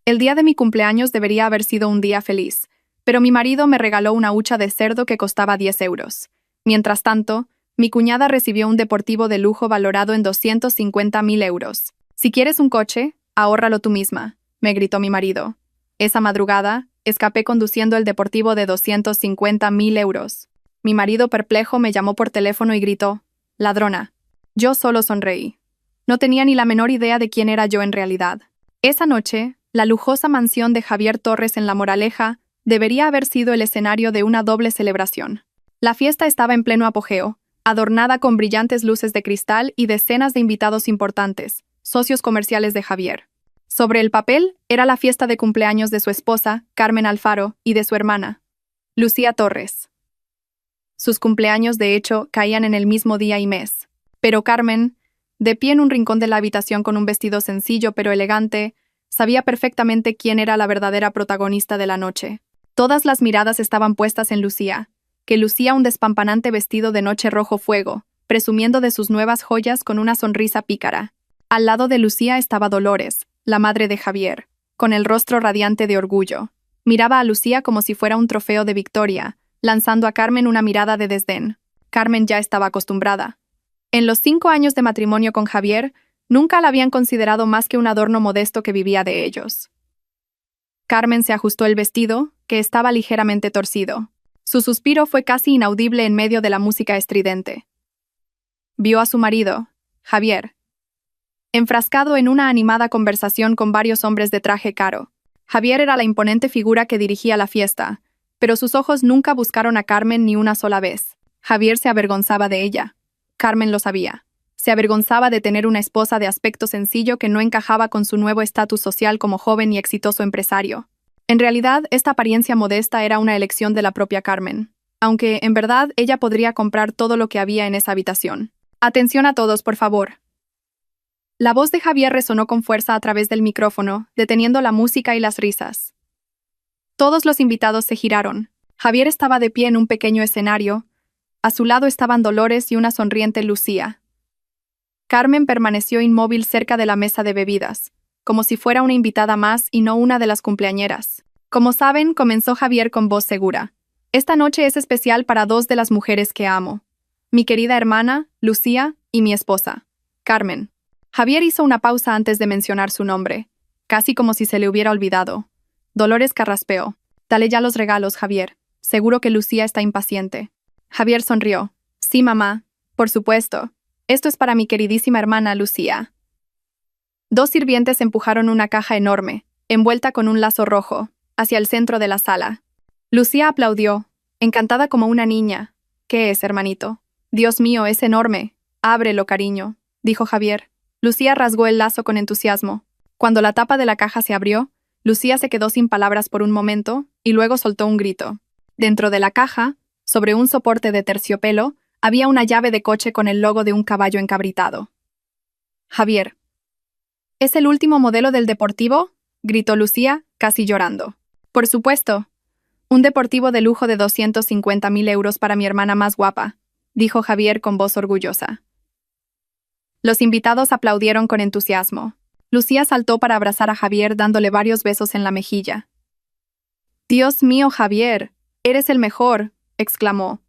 El día de mi cumpleaños debería haber sido un día feliz, pero mi marido me regaló una hucha de cerdo que costaba 10 euros. Mientras tanto, mi cuñada recibió un deportivo de lujo valorado en 250.000 euros. Si quieres un coche, ahórralo tú misma, me gritó mi marido. Esa madrugada, escapé conduciendo el deportivo de 250.000 euros. Mi marido perplejo me llamó por teléfono y gritó: «Ladrona». Yo solo sonreí. No tenía ni la menor idea de quién era yo en realidad. Esa noche, la lujosa mansión de Javier Torres en La Moraleja debería haber sido el escenario de una doble celebración. La fiesta estaba en pleno apogeo, adornada con brillantes luces de cristal y decenas de invitados importantes, socios comerciales de Javier. Sobre el papel, era la fiesta de cumpleaños de su esposa, Carmen Alfaro, y de su hermana, Lucía Torres. Sus cumpleaños, de hecho, caían en el mismo día y mes. Pero Carmen, de pie en un rincón de la habitación con un vestido sencillo pero elegante, sabía perfectamente quién era la verdadera protagonista de la noche. Todas las miradas estaban puestas en Lucía, que lucía un despampanante vestido de noche rojo fuego, presumiendo de sus nuevas joyas con una sonrisa pícara. Al lado de Lucía estaba Dolores, la madre de Javier, con el rostro radiante de orgullo. Miraba a Lucía como si fuera un trofeo de victoria, lanzando a Carmen una mirada de desdén. Carmen ya estaba acostumbrada. En los 5 años de matrimonio con Javier, nunca la habían considerado más que un adorno modesto que vivía de ellos. Carmen se ajustó el vestido, que estaba ligeramente torcido. Su suspiro fue casi inaudible en medio de la música estridente. Vio a su marido, Javier, enfrascado en una animada conversación con varios hombres de traje caro. Javier era la imponente figura que dirigía la fiesta, pero sus ojos nunca buscaron a Carmen ni una sola vez. Javier se avergonzaba de ella. Carmen lo sabía. Se avergonzaba de tener una esposa de aspecto sencillo que no encajaba con su nuevo estatus social como joven y exitoso empresario. En realidad, esta apariencia modesta era una elección de la propia Carmen, aunque, en verdad, ella podría comprar todo lo que había en esa habitación. «Atención a todos, por favor». La voz de Javier resonó con fuerza a través del micrófono, deteniendo la música y las risas. Todos los invitados se giraron. Javier estaba de pie en un pequeño escenario. A su lado estaban Dolores y una sonriente Lucía. Carmen permaneció inmóvil cerca de la mesa de bebidas, como si fuera una invitada más y no una de las cumpleañeras. «Como saben», comenzó Javier con voz segura, «esta noche es especial para 2 de las mujeres que amo. Mi querida hermana, Lucía, y mi esposa, Carmen». Javier hizo una pausa antes de mencionar su nombre, casi como si se le hubiera olvidado. Dolores carraspeó. «Dale ya los regalos, Javier. Seguro que Lucía está impaciente». Javier sonrió. «Sí, mamá. Por supuesto. Esto es para mi queridísima hermana Lucía». 2 sirvientes empujaron una caja enorme, envuelta con un lazo rojo, hacia el centro de la sala. Lucía aplaudió, encantada como una niña. «¿Qué es, hermanito?» «Dios mío, es enorme. Ábrelo, cariño», dijo Javier. Lucía rasgó el lazo con entusiasmo. Cuando la tapa de la caja se abrió, Lucía se quedó sin palabras por un momento y luego soltó un grito. Dentro de la caja, sobre un soporte de terciopelo, había una llave de coche con el logo de un caballo encabritado. «Javier». «¿Es el último modelo del deportivo?», gritó Lucía, casi llorando. «Por supuesto. Un deportivo de lujo de 250.000 euros para mi hermana más guapa», dijo Javier con voz orgullosa. Los invitados aplaudieron con entusiasmo. Lucía saltó para abrazar a Javier dándole varios besos en la mejilla. «Dios mío, Javier, eres el mejor», exclamó.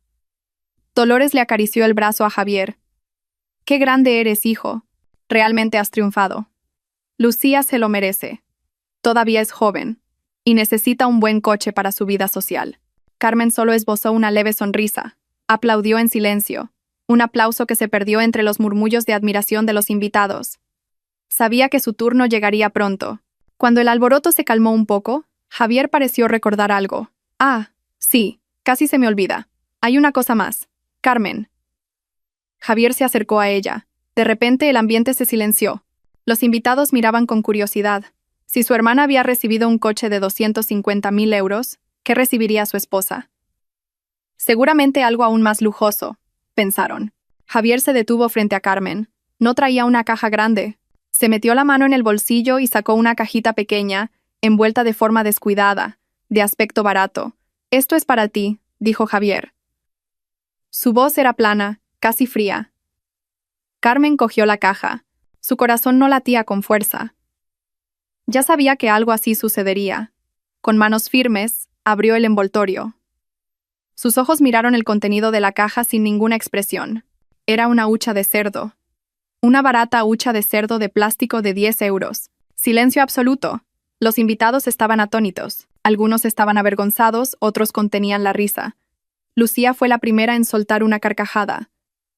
Dolores le acarició el brazo a Javier. «Qué grande eres, hijo. Realmente has triunfado. Lucía se lo merece. Todavía es joven y necesita un buen coche para su vida social». Carmen solo esbozó una leve sonrisa. Aplaudió en silencio, un aplauso que se perdió entre los murmullos de admiración de los invitados. Sabía que su turno llegaría pronto. Cuando el alboroto se calmó un poco, Javier pareció recordar algo. «Ah, sí, casi se me olvida. Hay una cosa más. Carmen». Javier se acercó a ella. De repente el ambiente se silenció. Los invitados miraban con curiosidad. Si su hermana había recibido un coche de 250.000 euros, ¿qué recibiría su esposa? Seguramente algo aún más lujoso, pensaron. Javier se detuvo frente a Carmen. No traía una caja grande. Se metió la mano en el bolsillo y sacó una cajita pequeña, envuelta de forma descuidada, de aspecto barato. «Esto es para ti», dijo Javier. Su voz era plana, casi fría. Carmen cogió la caja. Su corazón no latía con fuerza. Ya sabía que algo así sucedería. Con manos firmes, abrió el envoltorio. Sus ojos miraron el contenido de la caja sin ninguna expresión. Era una hucha de cerdo. Una barata hucha de cerdo de plástico de 10 euros. Silencio absoluto. Los invitados estaban atónitos. Algunos estaban avergonzados, otros contenían la risa. Lucía fue la primera en soltar una carcajada.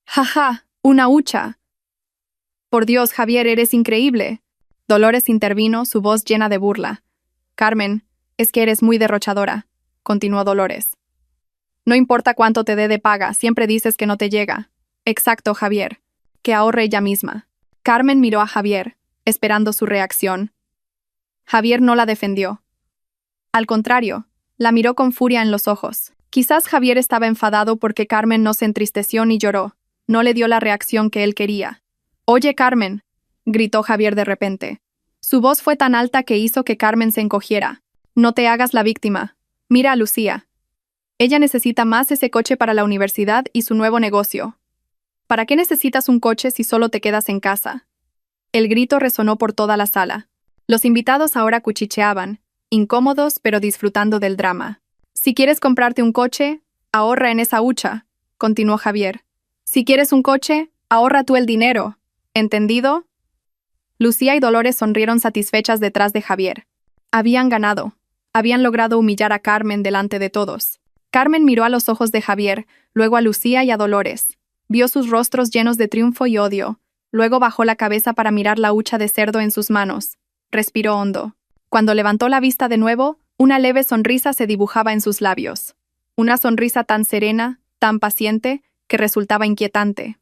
¡Ja, ja! ¡Una hucha! Por Dios, Javier, eres increíble. Dolores intervino, su voz llena de burla. Carmen, es que eres muy derrochadora, continuó Dolores. No importa cuánto te dé de paga, siempre dices que no te llega. Exacto, Javier. Que ahorre ella misma. Carmen miró a Javier, esperando su reacción. Javier no la defendió. Al contrario, la miró con furia en los ojos. Quizás Javier estaba enfadado porque Carmen no se entristeció ni lloró. No le dio la reacción que él quería. «Oye, Carmen», gritó Javier de repente. Su voz fue tan alta que hizo que Carmen se encogiera. «No te hagas la víctima. Mira a Lucía. Ella necesita más ese coche para la universidad y su nuevo negocio. ¿Para qué necesitas un coche si solo te quedas en casa?» El grito resonó por toda la sala. Los invitados ahora cuchicheaban, incómodos pero disfrutando del drama. «Si quieres comprarte un coche, ahorra en esa hucha», continuó Javier. «Si quieres un coche, ahorra tú el dinero. ¿Entendido?» Lucía y Dolores sonrieron satisfechas detrás de Javier. Habían ganado. Habían logrado humillar a Carmen delante de todos. Carmen miró a los ojos de Javier, luego a Lucía y a Dolores. Vio sus rostros llenos de triunfo y odio. Luego bajó la cabeza para mirar la hucha de cerdo en sus manos. Respiró hondo. Cuando levantó la vista de nuevo, una leve sonrisa se dibujaba en sus labios. Una sonrisa tan serena, tan paciente, que resultaba inquietante.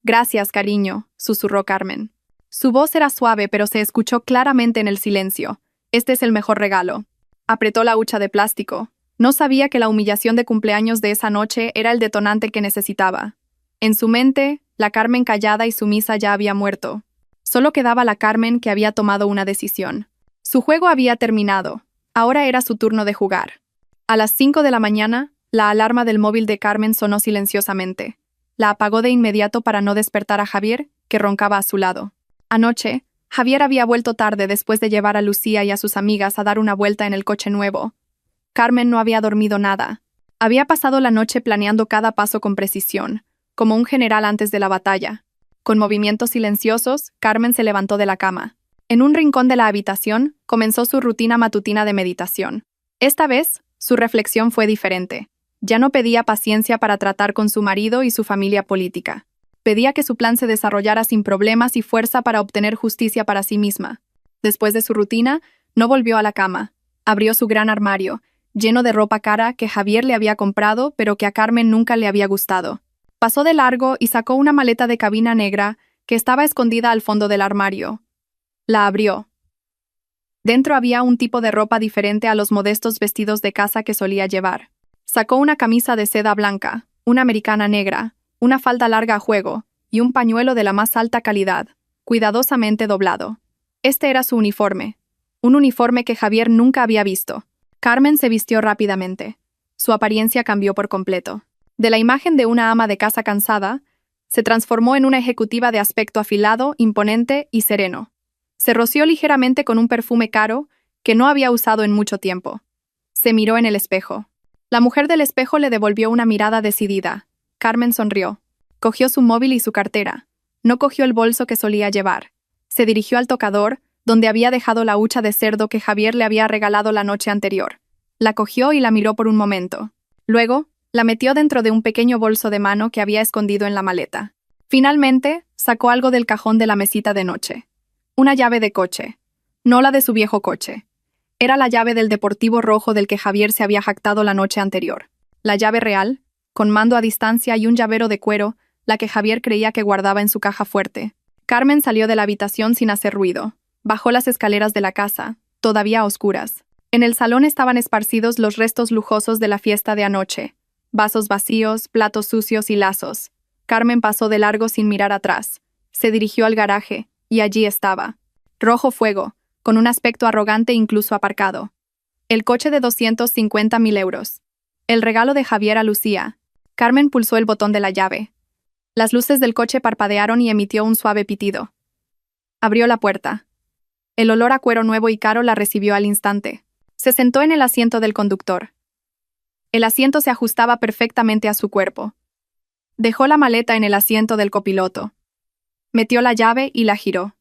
«Gracias, cariño», susurró Carmen. Su voz era suave, pero se escuchó claramente en el silencio. «Este es el mejor regalo». Apretó la hucha de plástico. No sabía que la humillación de cumpleaños de esa noche era el detonante que necesitaba. En su mente, la Carmen callada y sumisa ya había muerto. Solo quedaba la Carmen que había tomado una decisión. Su juego había terminado. Ahora era su turno de jugar. A las 5 de la mañana, la alarma del móvil de Carmen sonó silenciosamente. La apagó de inmediato para no despertar a Javier, que roncaba a su lado. Anoche, Javier había vuelto tarde después de llevar a Lucía y a sus amigas a dar una vuelta en el coche nuevo. Carmen no había dormido nada. Había pasado la noche planeando cada paso con precisión, como un general antes de la batalla. Con movimientos silenciosos, Carmen se levantó de la cama. En un rincón de la habitación, comenzó su rutina matutina de meditación. Esta vez, su reflexión fue diferente. Ya no pedía paciencia para tratar con su marido y su familia política. Pedía que su plan se desarrollara sin problemas y fuerza para obtener justicia para sí misma. Después de su rutina, no volvió a la cama. Abrió su gran armario, lleno de ropa cara que Javier le había comprado, pero que a Carmen nunca le había gustado. Pasó de largo y sacó una maleta de cabina negra que estaba escondida al fondo del armario. La abrió. Dentro había un tipo de ropa diferente a los modestos vestidos de casa que solía llevar. Sacó una camisa de seda blanca, una americana negra, una falda larga a juego y un pañuelo de la más alta calidad, cuidadosamente doblado. Este era su uniforme. Un uniforme que Javier nunca había visto. Carmen se vistió rápidamente. Su apariencia cambió por completo. De la imagen de una ama de casa cansada, se transformó en una ejecutiva de aspecto afilado, imponente y sereno. Se roció ligeramente con un perfume caro que no había usado en mucho tiempo. Se miró en el espejo. La mujer del espejo le devolvió una mirada decidida. Carmen sonrió. Cogió su móvil y su cartera. No cogió el bolso que solía llevar. Se dirigió al tocador, donde había dejado la hucha de cerdo que Javier le había regalado la noche anterior. La cogió y la miró por un momento. Luego, la metió dentro de un pequeño bolso de mano que había escondido en la maleta. Finalmente, sacó algo del cajón de la mesita de noche. Una llave de coche. No la de su viejo coche. Era la llave del deportivo rojo del que Javier se había jactado la noche anterior. La llave real, con mando a distancia y un llavero de cuero, la que Javier creía que guardaba en su caja fuerte. Carmen salió de la habitación sin hacer ruido. Bajó las escaleras de la casa, todavía a oscuras. En el salón estaban esparcidos los restos lujosos de la fiesta de anoche. Vasos vacíos, platos sucios y lazos. Carmen pasó de largo sin mirar atrás. Se dirigió al garaje, y allí estaba. Rojo fuego, con un aspecto arrogante incluso aparcado. El coche de 250.000 euros. El regalo de Javier a Lucía. Carmen pulsó el botón de la llave. Las luces del coche parpadearon y emitió un suave pitido. Abrió la puerta. El olor a cuero nuevo y caro la recibió al instante. Se sentó en el asiento del conductor. El asiento se ajustaba perfectamente a su cuerpo. Dejó la maleta en el asiento del copiloto. Metió la llave y la giró.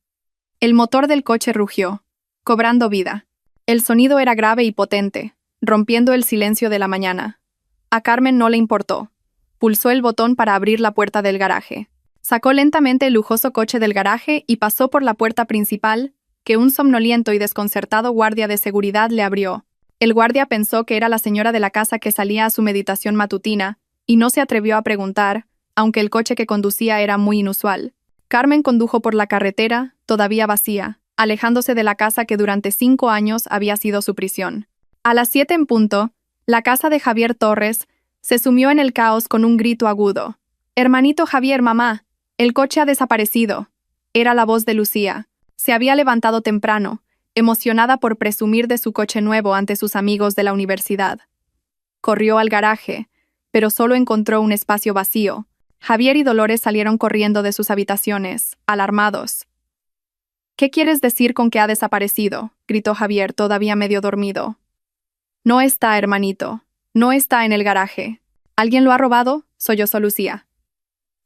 El motor del coche rugió, cobrando vida. El sonido era grave y potente, rompiendo el silencio de la mañana. A Carmen no le importó. Pulsó el botón para abrir la puerta del garaje. Sacó lentamente el lujoso coche del garaje y pasó por la puerta principal, que un somnoliento y desconcertado guardia de seguridad le abrió. El guardia pensó que era la señora de la casa que salía a su meditación matutina, y no se atrevió a preguntar, aunque el coche que conducía era muy inusual. Carmen condujo por la carretera, todavía vacía, alejándose de la casa que durante 5 años había sido su prisión. A las 7 en punto, la casa de Javier Torres se sumió en el caos con un grito agudo. «Hermanito Javier, mamá, el coche ha desaparecido». Era la voz de Lucía. Se había levantado temprano, emocionada por presumir de su coche nuevo ante sus amigos de la universidad. Corrió al garaje, pero solo encontró un espacio vacío. Javier y Dolores salieron corriendo de sus habitaciones, alarmados. «¿Qué quieres decir con que ha desaparecido?», gritó Javier, todavía medio dormido. «No está, hermanito. No está en el garaje. ¿Alguien lo ha robado?», sollozó Lucía.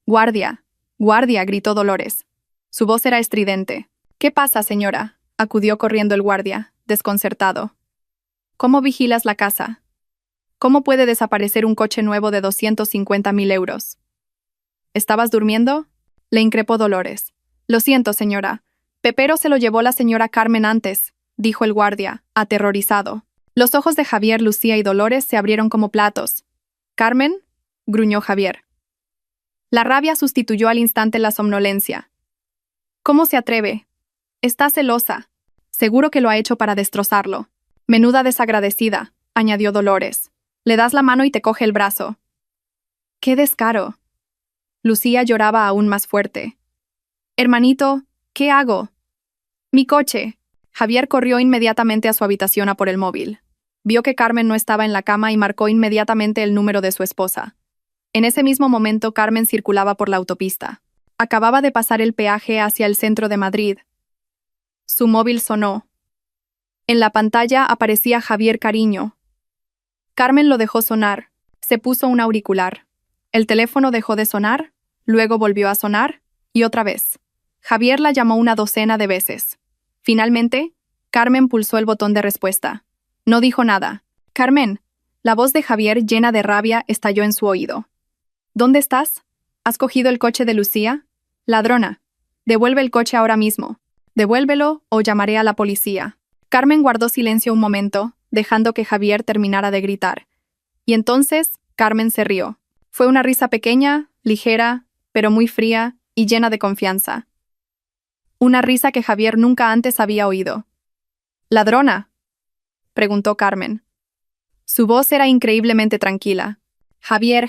«Guardia, guardia», gritó Dolores. Su voz era estridente. «¿Qué pasa, señora?», acudió corriendo el guardia, desconcertado. «¿Cómo vigilas la casa? ¿Cómo puede desaparecer un coche nuevo de 250.000 euros? ¿Estabas durmiendo?», le increpó Dolores. «Lo siento, señora. Pepero se lo llevó la señora Carmen antes», dijo el guardia, aterrorizado. Los ojos de Javier, Lucía y Dolores se abrieron como platos. «¿Carmen?», gruñó Javier. La rabia sustituyó al instante la somnolencia. «¿Cómo se atreve? Está celosa. Seguro que lo ha hecho para destrozarlo. Menuda desagradecida», añadió Dolores. «Le das la mano y te coge el brazo». «¡Qué descaro!». Lucía lloraba aún más fuerte. «Hermanito, ¿qué hago?». «Mi coche». Javier corrió inmediatamente a su habitación a por el móvil. Vio que Carmen no estaba en la cama y marcó inmediatamente el número de su esposa. En ese mismo momento Carmen circulaba por la autopista. Acababa de pasar el peaje hacia el centro de Madrid. Su móvil sonó. En la pantalla aparecía Javier Cariño. Carmen lo dejó sonar. Se puso un auricular. El teléfono dejó de sonar, luego volvió a sonar, y otra vez. Javier la llamó una docena de veces. Finalmente, Carmen pulsó el botón de respuesta. No dijo nada. «Carmen», la voz de Javier, llena de rabia, estalló en su oído. «¿Dónde estás? ¿Has cogido el coche de Lucía? Ladrona. Devuelve el coche ahora mismo. Devuélvelo o llamaré a la policía». Carmen guardó silencio un momento, dejando que Javier terminara de gritar. Y entonces, Carmen se rió. Fue una risa pequeña, ligera, pero muy fría y llena de confianza. Una risa que Javier nunca antes había oído. «¿Ladrona?», preguntó Carmen. Su voz era increíblemente tranquila. «Javier,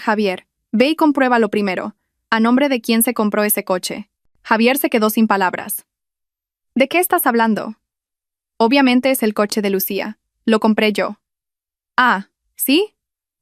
ve y compruébalo primero. ¿A nombre de quién se compró ese coche?». Javier se quedó sin palabras. «¿De qué estás hablando?». «Obviamente es el coche de Lucía. Lo compré yo». «Ah, ¿sí?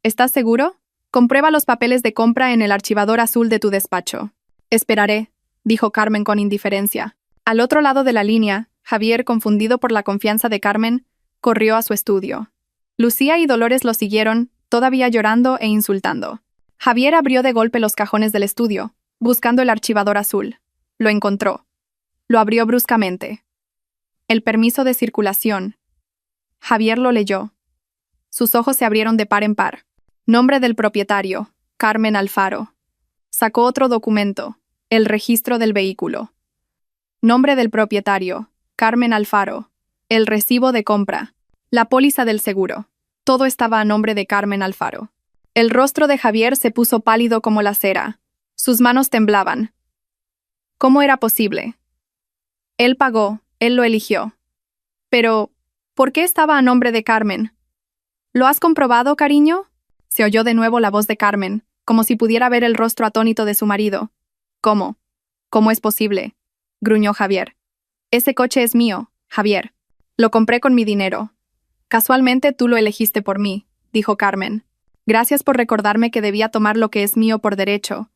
¿Estás seguro? Comprueba los papeles de compra en el archivador azul de tu despacho». «Esperaré», dijo Carmen con indiferencia. Al otro lado de la línea, Javier, confundido por la confianza de Carmen, corrió a su estudio. Lucía y Dolores lo siguieron, todavía llorando e insultando. Javier abrió de golpe los cajones del estudio, buscando el archivador azul. Lo encontró. Lo abrió bruscamente. «El permiso de circulación». Javier lo leyó. Sus ojos se abrieron de par en par. Nombre del propietario, Carmen Alfaro. Sacó otro documento, el registro del vehículo. Nombre del propietario, Carmen Alfaro. El recibo de compra. La póliza del seguro. Todo estaba a nombre de Carmen Alfaro. El rostro de Javier se puso pálido como la cera. Sus manos temblaban. ¿Cómo era posible? Él pagó, él lo eligió. Pero, ¿por qué estaba a nombre de Carmen? ¿Lo has comprobado, cariño?, se oyó de nuevo la voz de Carmen, como si pudiera ver el rostro atónito de su marido. «¿Cómo? ¿Cómo es posible?», gruñó Javier. «Ese coche es mío, Javier. Lo compré con mi dinero». «Casualmente tú lo elegiste por mí», dijo Carmen. «Gracias por recordarme que debía tomar lo que es mío por derecho».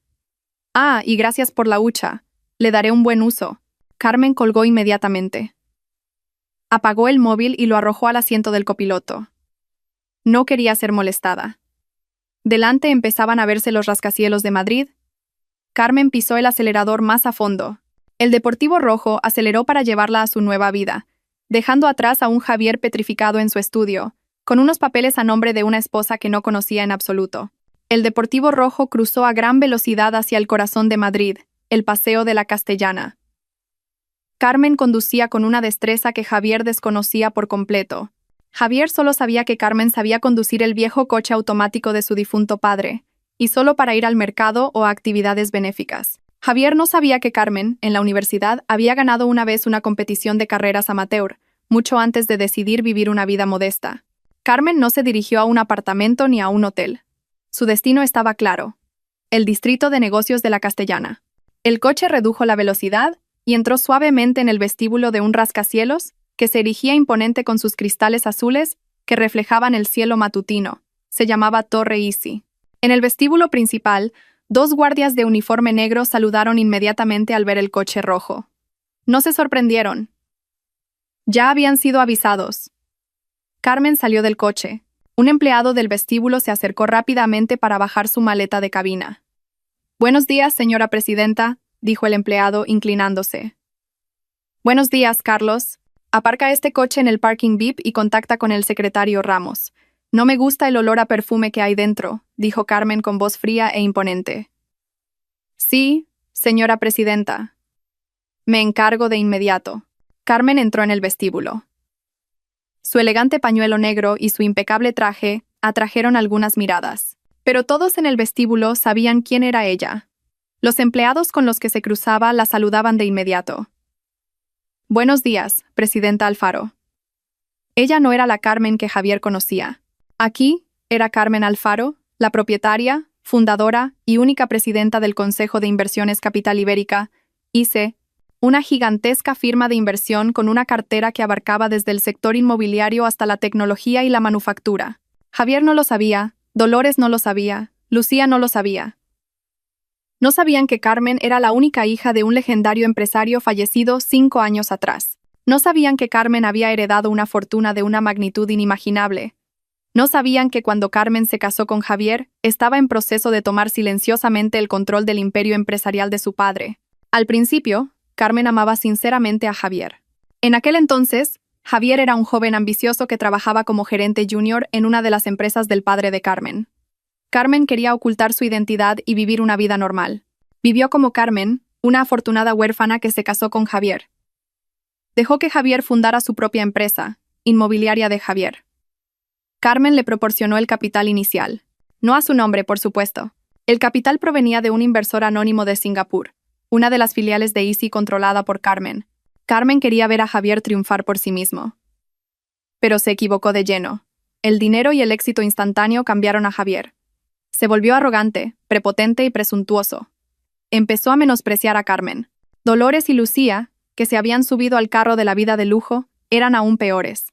«Ah, y gracias por la hucha. Le daré un buen uso». Carmen colgó inmediatamente. Apagó el móvil y lo arrojó al asiento del copiloto. No quería ser molestada. Delante empezaban a verse los rascacielos de Madrid. Carmen pisó el acelerador más a fondo. El Deportivo Rojo aceleró para llevarla a su nueva vida, dejando atrás a un Javier petrificado en su estudio, con unos papeles a nombre de una esposa que no conocía en absoluto. El Deportivo Rojo cruzó a gran velocidad hacia el corazón de Madrid, el Paseo de la Castellana. Carmen conducía con una destreza que Javier desconocía por completo. Javier solo sabía que Carmen sabía conducir el viejo coche automático de su difunto padre, y solo para ir al mercado o a actividades benéficas. Javier no sabía que Carmen, en la universidad, había ganado una vez una competición de carreras amateur, mucho antes de decidir vivir una vida modesta. Carmen no se dirigió a un apartamento ni a un hotel. Su destino estaba claro: el distrito de negocios de la Castellana. El coche redujo la velocidad y entró suavemente en el vestíbulo de un rascacielos que se erigía imponente con sus cristales azules que reflejaban el cielo matutino. Se llamaba Torre Easy. En el vestíbulo principal, 2 guardias de uniforme negro saludaron inmediatamente al ver el coche rojo. No se sorprendieron. Ya habían sido avisados. Carmen salió del coche. Un empleado del vestíbulo se acercó rápidamente para bajar su maleta de cabina. «Buenos días, señora presidenta», dijo el empleado, inclinándose. «Buenos días, Carlos. Aparca este coche en el parking VIP y contacta con el secretario Ramos. No me gusta el olor a perfume que hay dentro», dijo Carmen con voz fría e imponente. «Sí, señora presidenta. Me encargo de inmediato». Carmen entró en el vestíbulo. Su elegante pañuelo negro y su impecable traje atrajeron algunas miradas. Pero todos en el vestíbulo sabían quién era ella. Los empleados con los que se cruzaba la saludaban de inmediato. «Buenos días, presidenta Alfaro». Ella no era la Carmen que Javier conocía. Aquí era Carmen Alfaro, la propietaria, fundadora y única presidenta del Consejo de Inversiones Capital Ibérica, ICE, una gigantesca firma de inversión con una cartera que abarcaba desde el sector inmobiliario hasta la tecnología y la manufactura. Javier no lo sabía, Dolores no lo sabía, Lucía no lo sabía. No sabían que Carmen era la única hija de un legendario empresario fallecido 5 años atrás. No sabían que Carmen había heredado una fortuna de una magnitud inimaginable. No sabían que cuando Carmen se casó con Javier, estaba en proceso de tomar silenciosamente el control del imperio empresarial de su padre. Al principio, Carmen amaba sinceramente a Javier. En aquel entonces, Javier era un joven ambicioso que trabajaba como gerente junior en una de las empresas del padre de Carmen. Carmen quería ocultar su identidad y vivir una vida normal. Vivió como Carmen, una afortunada huérfana que se casó con Javier. Dejó que Javier fundara su propia empresa, Inmobiliaria de Javier. Carmen le proporcionó el capital inicial. No a su nombre, por supuesto. El capital provenía de un inversor anónimo de Singapur, una de las filiales de Easy controlada por Carmen. Carmen quería ver a Javier triunfar por sí mismo. Pero se equivocó de lleno. El dinero y el éxito instantáneo cambiaron a Javier. Se volvió arrogante, prepotente y presuntuoso. Empezó a menospreciar a Carmen. Dolores y Lucía, que se habían subido al carro de la vida de lujo, eran aún peores.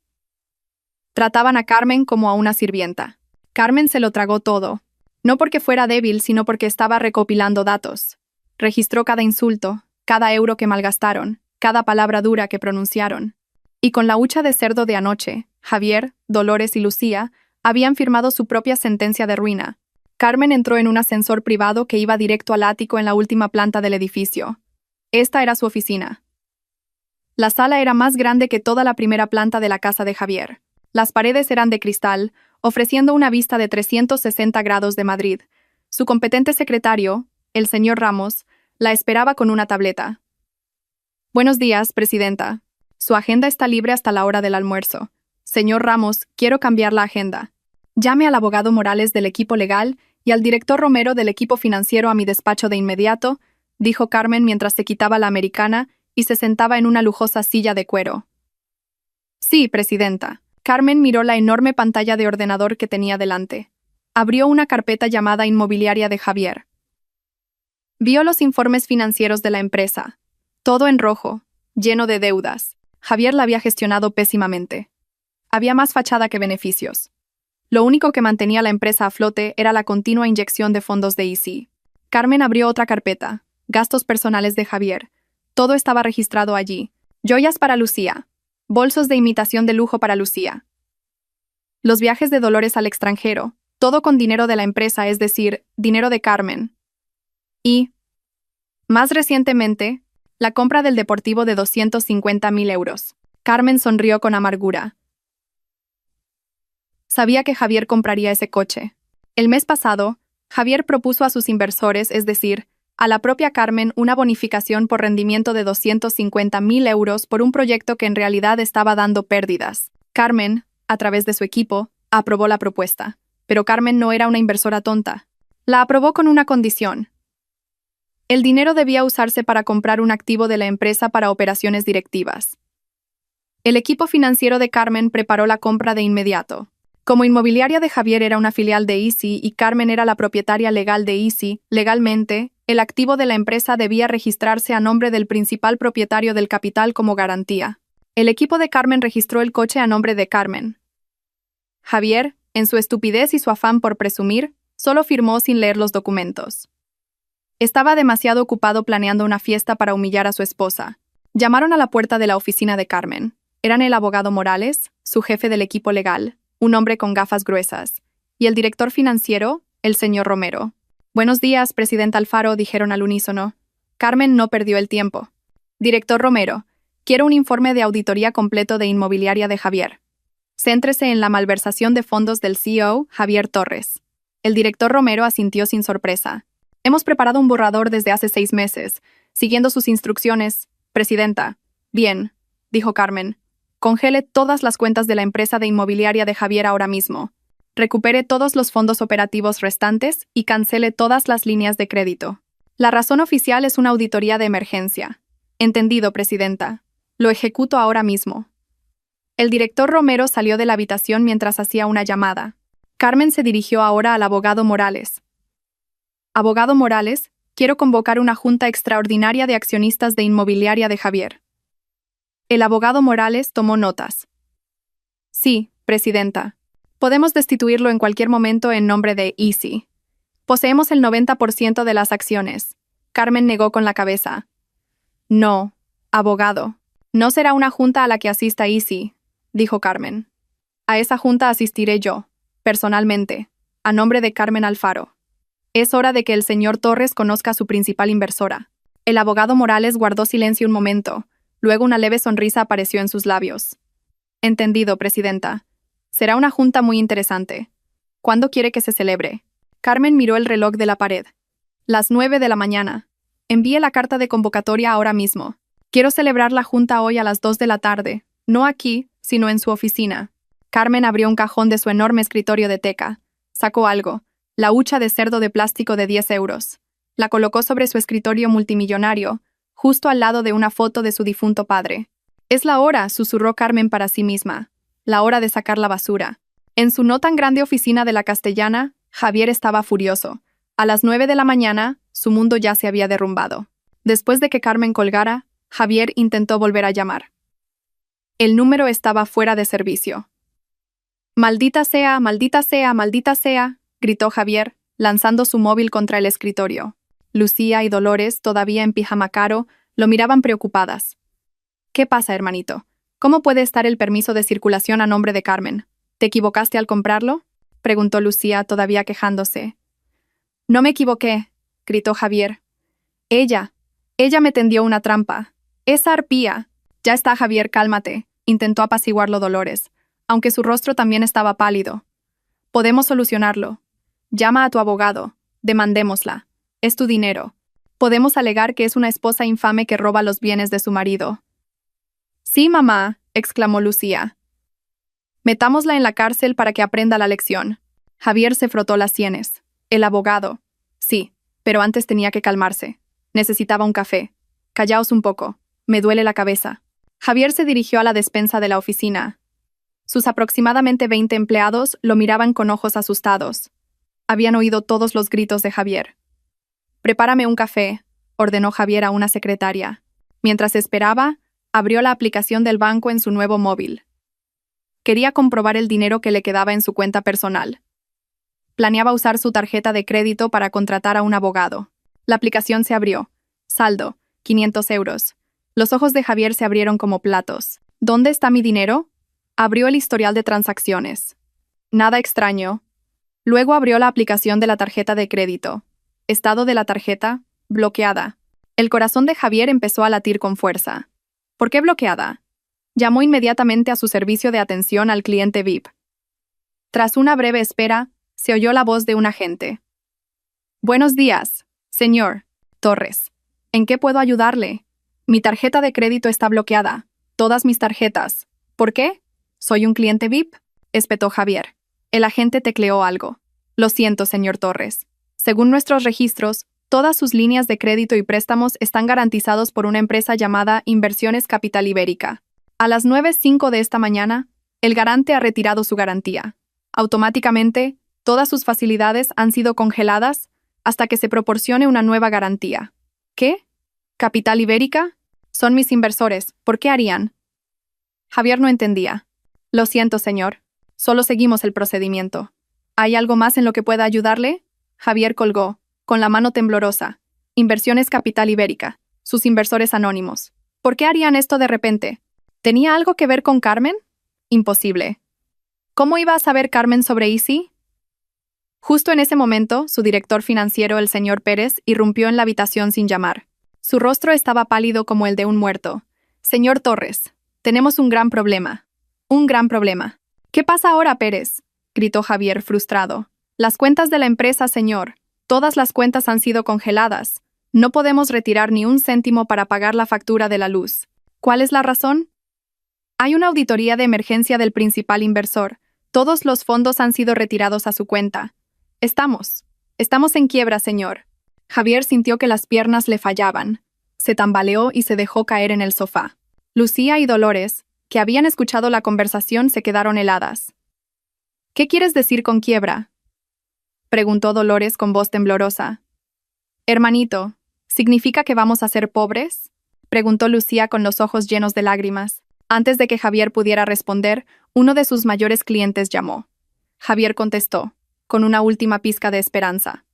Trataban a Carmen como a una sirvienta. Carmen se lo tragó todo, no porque fuera débil, sino porque estaba recopilando datos. Registró cada insulto, cada euro que malgastaron, cada palabra dura que pronunciaron. Y con la hucha de cerdo de anoche, Javier, Dolores y Lucía habían firmado su propia sentencia de ruina. Carmen entró en un ascensor privado que iba directo al ático en la última planta del edificio. Esta era su oficina. La sala era más grande que toda la primera planta de la casa de Javier. Las paredes eran de cristal, ofreciendo una vista de 360 grados de Madrid. Su competente secretario, el señor Ramos, la esperaba con una tableta. «Buenos días, presidenta. Su agenda está libre hasta la hora del almuerzo. Señor Ramos, quiero cambiar la agenda. Llame al abogado Morales del equipo legal y al director Romero del equipo financiero a mi despacho de inmediato», dijo Carmen mientras se quitaba la americana y se sentaba en una lujosa silla de cuero. «Sí, presidenta». Carmen miró la enorme pantalla de ordenador que tenía delante. Abrió una carpeta llamada Inmobiliaria de Javier. Vio los informes financieros de la empresa. Todo en rojo, lleno de deudas. Javier la había gestionado pésimamente. Había más fachada que beneficios. Lo único que mantenía la empresa a flote era la continua inyección de fondos de Easy. Carmen abrió otra carpeta, gastos personales de Javier. Todo estaba registrado allí. Joyas para Lucía. bolsos de imitación de lujo para Lucía. Los viajes de Dolores al extranjero, todo con dinero de la empresa, es decir, dinero de Carmen. Y, más recientemente, la compra del deportivo de 250.000 euros. Carmen sonrió con amargura. Sabía que Javier compraría ese coche. El mes pasado, Javier propuso a sus inversores, es decir, a la propia Carmen, una bonificación por rendimiento de 250.000 euros por un proyecto que en realidad estaba dando pérdidas. Carmen, a través de su equipo, aprobó la propuesta. Pero Carmen no era una inversora tonta. La aprobó con una condición. El dinero debía usarse para comprar un activo de la empresa para operaciones directivas. El equipo financiero de Carmen preparó la compra de inmediato. Como Inmobiliaria de Javier era una filial de Easy y Carmen era la propietaria legal de Easy, legalmente, el activo de la empresa debía registrarse a nombre del principal propietario del capital como garantía. El equipo de Carmen registró el coche a nombre de Carmen. Javier, en su estupidez y su afán por presumir, solo firmó sin leer los documentos. Estaba demasiado ocupado planeando una fiesta para humillar a su esposa. Llamaron a la puerta de la oficina de Carmen. Eran el abogado Morales, su jefe del equipo legal, un hombre con gafas gruesas, y el director financiero, el señor Romero. «Buenos días, presidente Alfaro», dijeron al unísono. Carmen no perdió el tiempo. «Director Romero, quiero un informe de auditoría completo de Inmobiliaria de Javier. Céntrese en la malversación de fondos del CEO, Javier Torres». El director Romero asintió sin sorpresa. «Hemos preparado un borrador desde hace 6 meses, siguiendo sus instrucciones, presidenta». «Bien», dijo Carmen. «Congele todas las cuentas de la empresa de Inmobiliaria de Javier ahora mismo. Recupere todos los fondos operativos restantes y cancele todas las líneas de crédito. La razón oficial es una auditoría de emergencia». «Entendido, presidenta. Lo ejecuto ahora mismo». El director Romero salió de la habitación mientras hacía una llamada. Carmen se dirigió ahora al abogado Morales. «Abogado Morales, quiero convocar una junta extraordinaria de accionistas de Inmobiliaria de Javier». El abogado Morales tomó notas. «Sí, presidenta. Podemos destituirlo en cualquier momento en nombre de Easy. Poseemos el 90% de las acciones». Carmen negó con la cabeza. «No, abogado. No será una junta a la que asista Easy», dijo Carmen. «A esa junta asistiré yo, personalmente, a nombre de Carmen Alfaro. Es hora de que el señor Torres conozca a su principal inversora». El abogado Morales guardó silencio un momento. Luego una leve sonrisa apareció en sus labios. «Entendido, presidenta. Será una junta muy interesante. ¿Cuándo quiere que se celebre?» Carmen miró el reloj de la pared. «Las 9 de la mañana. Envíe la carta de convocatoria ahora mismo. Quiero celebrar la junta hoy a las 2 de la tarde, no aquí, sino en su oficina». Carmen abrió un cajón de su enorme escritorio de teca. Sacó algo, la hucha de cerdo de plástico de 10 euros. La colocó sobre su escritorio multimillonario, justo al lado de una foto de su difunto padre. «Es la hora», susurró Carmen para sí misma. «La hora de sacar la basura». En su no tan grande oficina de la Castellana, Javier estaba furioso. A las 9 de la mañana, su mundo ya se había derrumbado. Después de que Carmen colgara, Javier intentó volver a llamar. El número estaba fuera de servicio. «Maldita sea, maldita sea, maldita sea», gritó Javier, lanzando su móvil contra el escritorio. Lucía y Dolores, todavía en pijama caro, lo miraban preocupadas. «¿Qué pasa, hermanito? ¿Cómo puede estar el permiso de circulación a nombre de Carmen? ¿Te equivocaste al comprarlo?», preguntó Lucía, todavía quejándose. «No me equivoqué», gritó Javier. Ella me tendió una trampa. Esa arpía». «Ya está, Javier, cálmate», intentó apaciguarlo Dolores, aunque su rostro también estaba pálido. «Podemos solucionarlo. Llama a tu abogado. Demandémosla. Es tu dinero. Podemos alegar que es una esposa infame que roba los bienes de su marido». «Sí, mamá», exclamó Lucía. «Metámosla en la cárcel para que aprenda la lección». Javier se frotó las sienes. El abogado. «Sí, pero antes tenía que calmarse. Necesitaba un café. Callaos un poco. Me duele la cabeza». Javier se dirigió a la despensa de la oficina. Sus aproximadamente 20 empleados lo miraban con ojos asustados. Habían oído todos los gritos de Javier. «Prepárame un café», ordenó Javier a una secretaria. Mientras esperaba, abrió la aplicación del banco en su nuevo móvil. Quería comprobar el dinero que le quedaba en su cuenta personal. Planeaba usar su tarjeta de crédito para contratar a un abogado. La aplicación se abrió. Saldo, 500 euros. Los ojos de Javier se abrieron como platos. ¿Dónde está mi dinero? Abrió el historial de transacciones. Nada extraño. Luego abrió la aplicación de la tarjeta de crédito. Estado de la tarjeta, bloqueada. El corazón de Javier empezó a latir con fuerza. ¿Por qué bloqueada? Llamó inmediatamente a su servicio de atención al cliente VIP. Tras una breve espera, se oyó la voz de un agente. Buenos días, señor Torres. ¿En qué puedo ayudarle? Mi tarjeta de crédito está bloqueada. Todas mis tarjetas. ¿Por qué? ¿Soy un cliente VIP? Espetó Javier. El agente tecleó algo. Lo siento, señor Torres. Según nuestros registros, todas sus líneas de crédito y préstamos están garantizados por una empresa llamada Inversiones Capital Ibérica. A las 9:05 de esta mañana, el garante ha retirado su garantía. Automáticamente, todas sus facilidades han sido congeladas hasta que se proporcione una nueva garantía. ¿Qué? ¿Capital Ibérica? Son mis inversores. ¿Por qué harían? Javier no entendía. Lo siento, señor. Solo seguimos el procedimiento. ¿Hay algo más en lo que pueda ayudarle? Javier colgó, con la mano temblorosa. Inversiones Capital Ibérica. Sus inversores anónimos. ¿Por qué harían esto de repente? ¿Tenía algo que ver con Carmen? Imposible. ¿Cómo iba a saber Carmen sobre Easy? Justo en ese momento, su director financiero, el señor Pérez, irrumpió en la habitación sin llamar. Su rostro estaba pálido como el de un muerto. Señor Torres, tenemos un gran problema. Un gran problema. ¿Qué pasa ahora, Pérez? Gritó Javier, frustrado. Las cuentas de la empresa, señor. Todas las cuentas han sido congeladas. No podemos retirar ni un céntimo para pagar la factura de la luz. ¿Cuál es la razón? Hay una auditoría de emergencia del principal inversor. Todos los fondos han sido retirados a su cuenta. Estamos en quiebra, señor. Javier sintió que las piernas le fallaban. Se tambaleó y se dejó caer en el sofá. Lucía y Dolores, que habían escuchado la conversación, se quedaron heladas. ¿Qué quieres decir con quiebra? Preguntó Dolores con voz temblorosa. Hermanito, ¿significa que vamos a ser pobres? Preguntó Lucía con los ojos llenos de lágrimas. Antes de que Javier pudiera responder, uno de sus mayores clientes llamó. Javier contestó, con una última pizca de esperanza.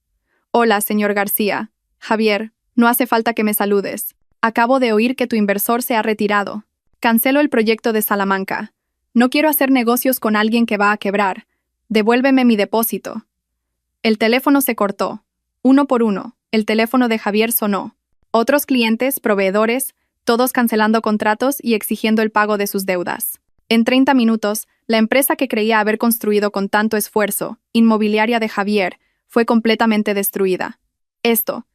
Hola, señor García. Javier, no hace falta que me saludes. Acabo de oír que tu inversor se ha retirado. Cancelo el proyecto de Salamanca. No quiero hacer negocios con alguien que va a quebrar. Devuélveme mi depósito. El teléfono se cortó. Uno por uno, el teléfono de Javier sonó. Otros clientes, proveedores, todos cancelando contratos y exigiendo el pago de sus deudas. En 30 minutos, la empresa que creía haber construido con tanto esfuerzo, Inmobiliaria de Javier, fue completamente destruida. Esto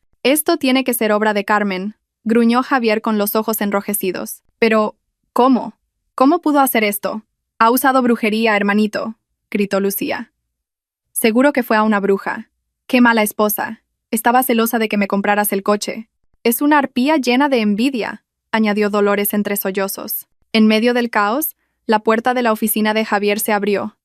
tiene que ser obra de Carmen, gruñó Javier con los ojos enrojecidos. Pero, ¿cómo? ¿Cómo pudo hacer esto? Ha usado brujería, hermanito, gritó Lucía. Seguro que fue a una bruja. Qué mala esposa. Estaba celosa de que me compraras el coche. Es una arpía llena de envidia, añadió Dolores entre sollozos. En medio del caos, la puerta de la oficina de Javier se abrió.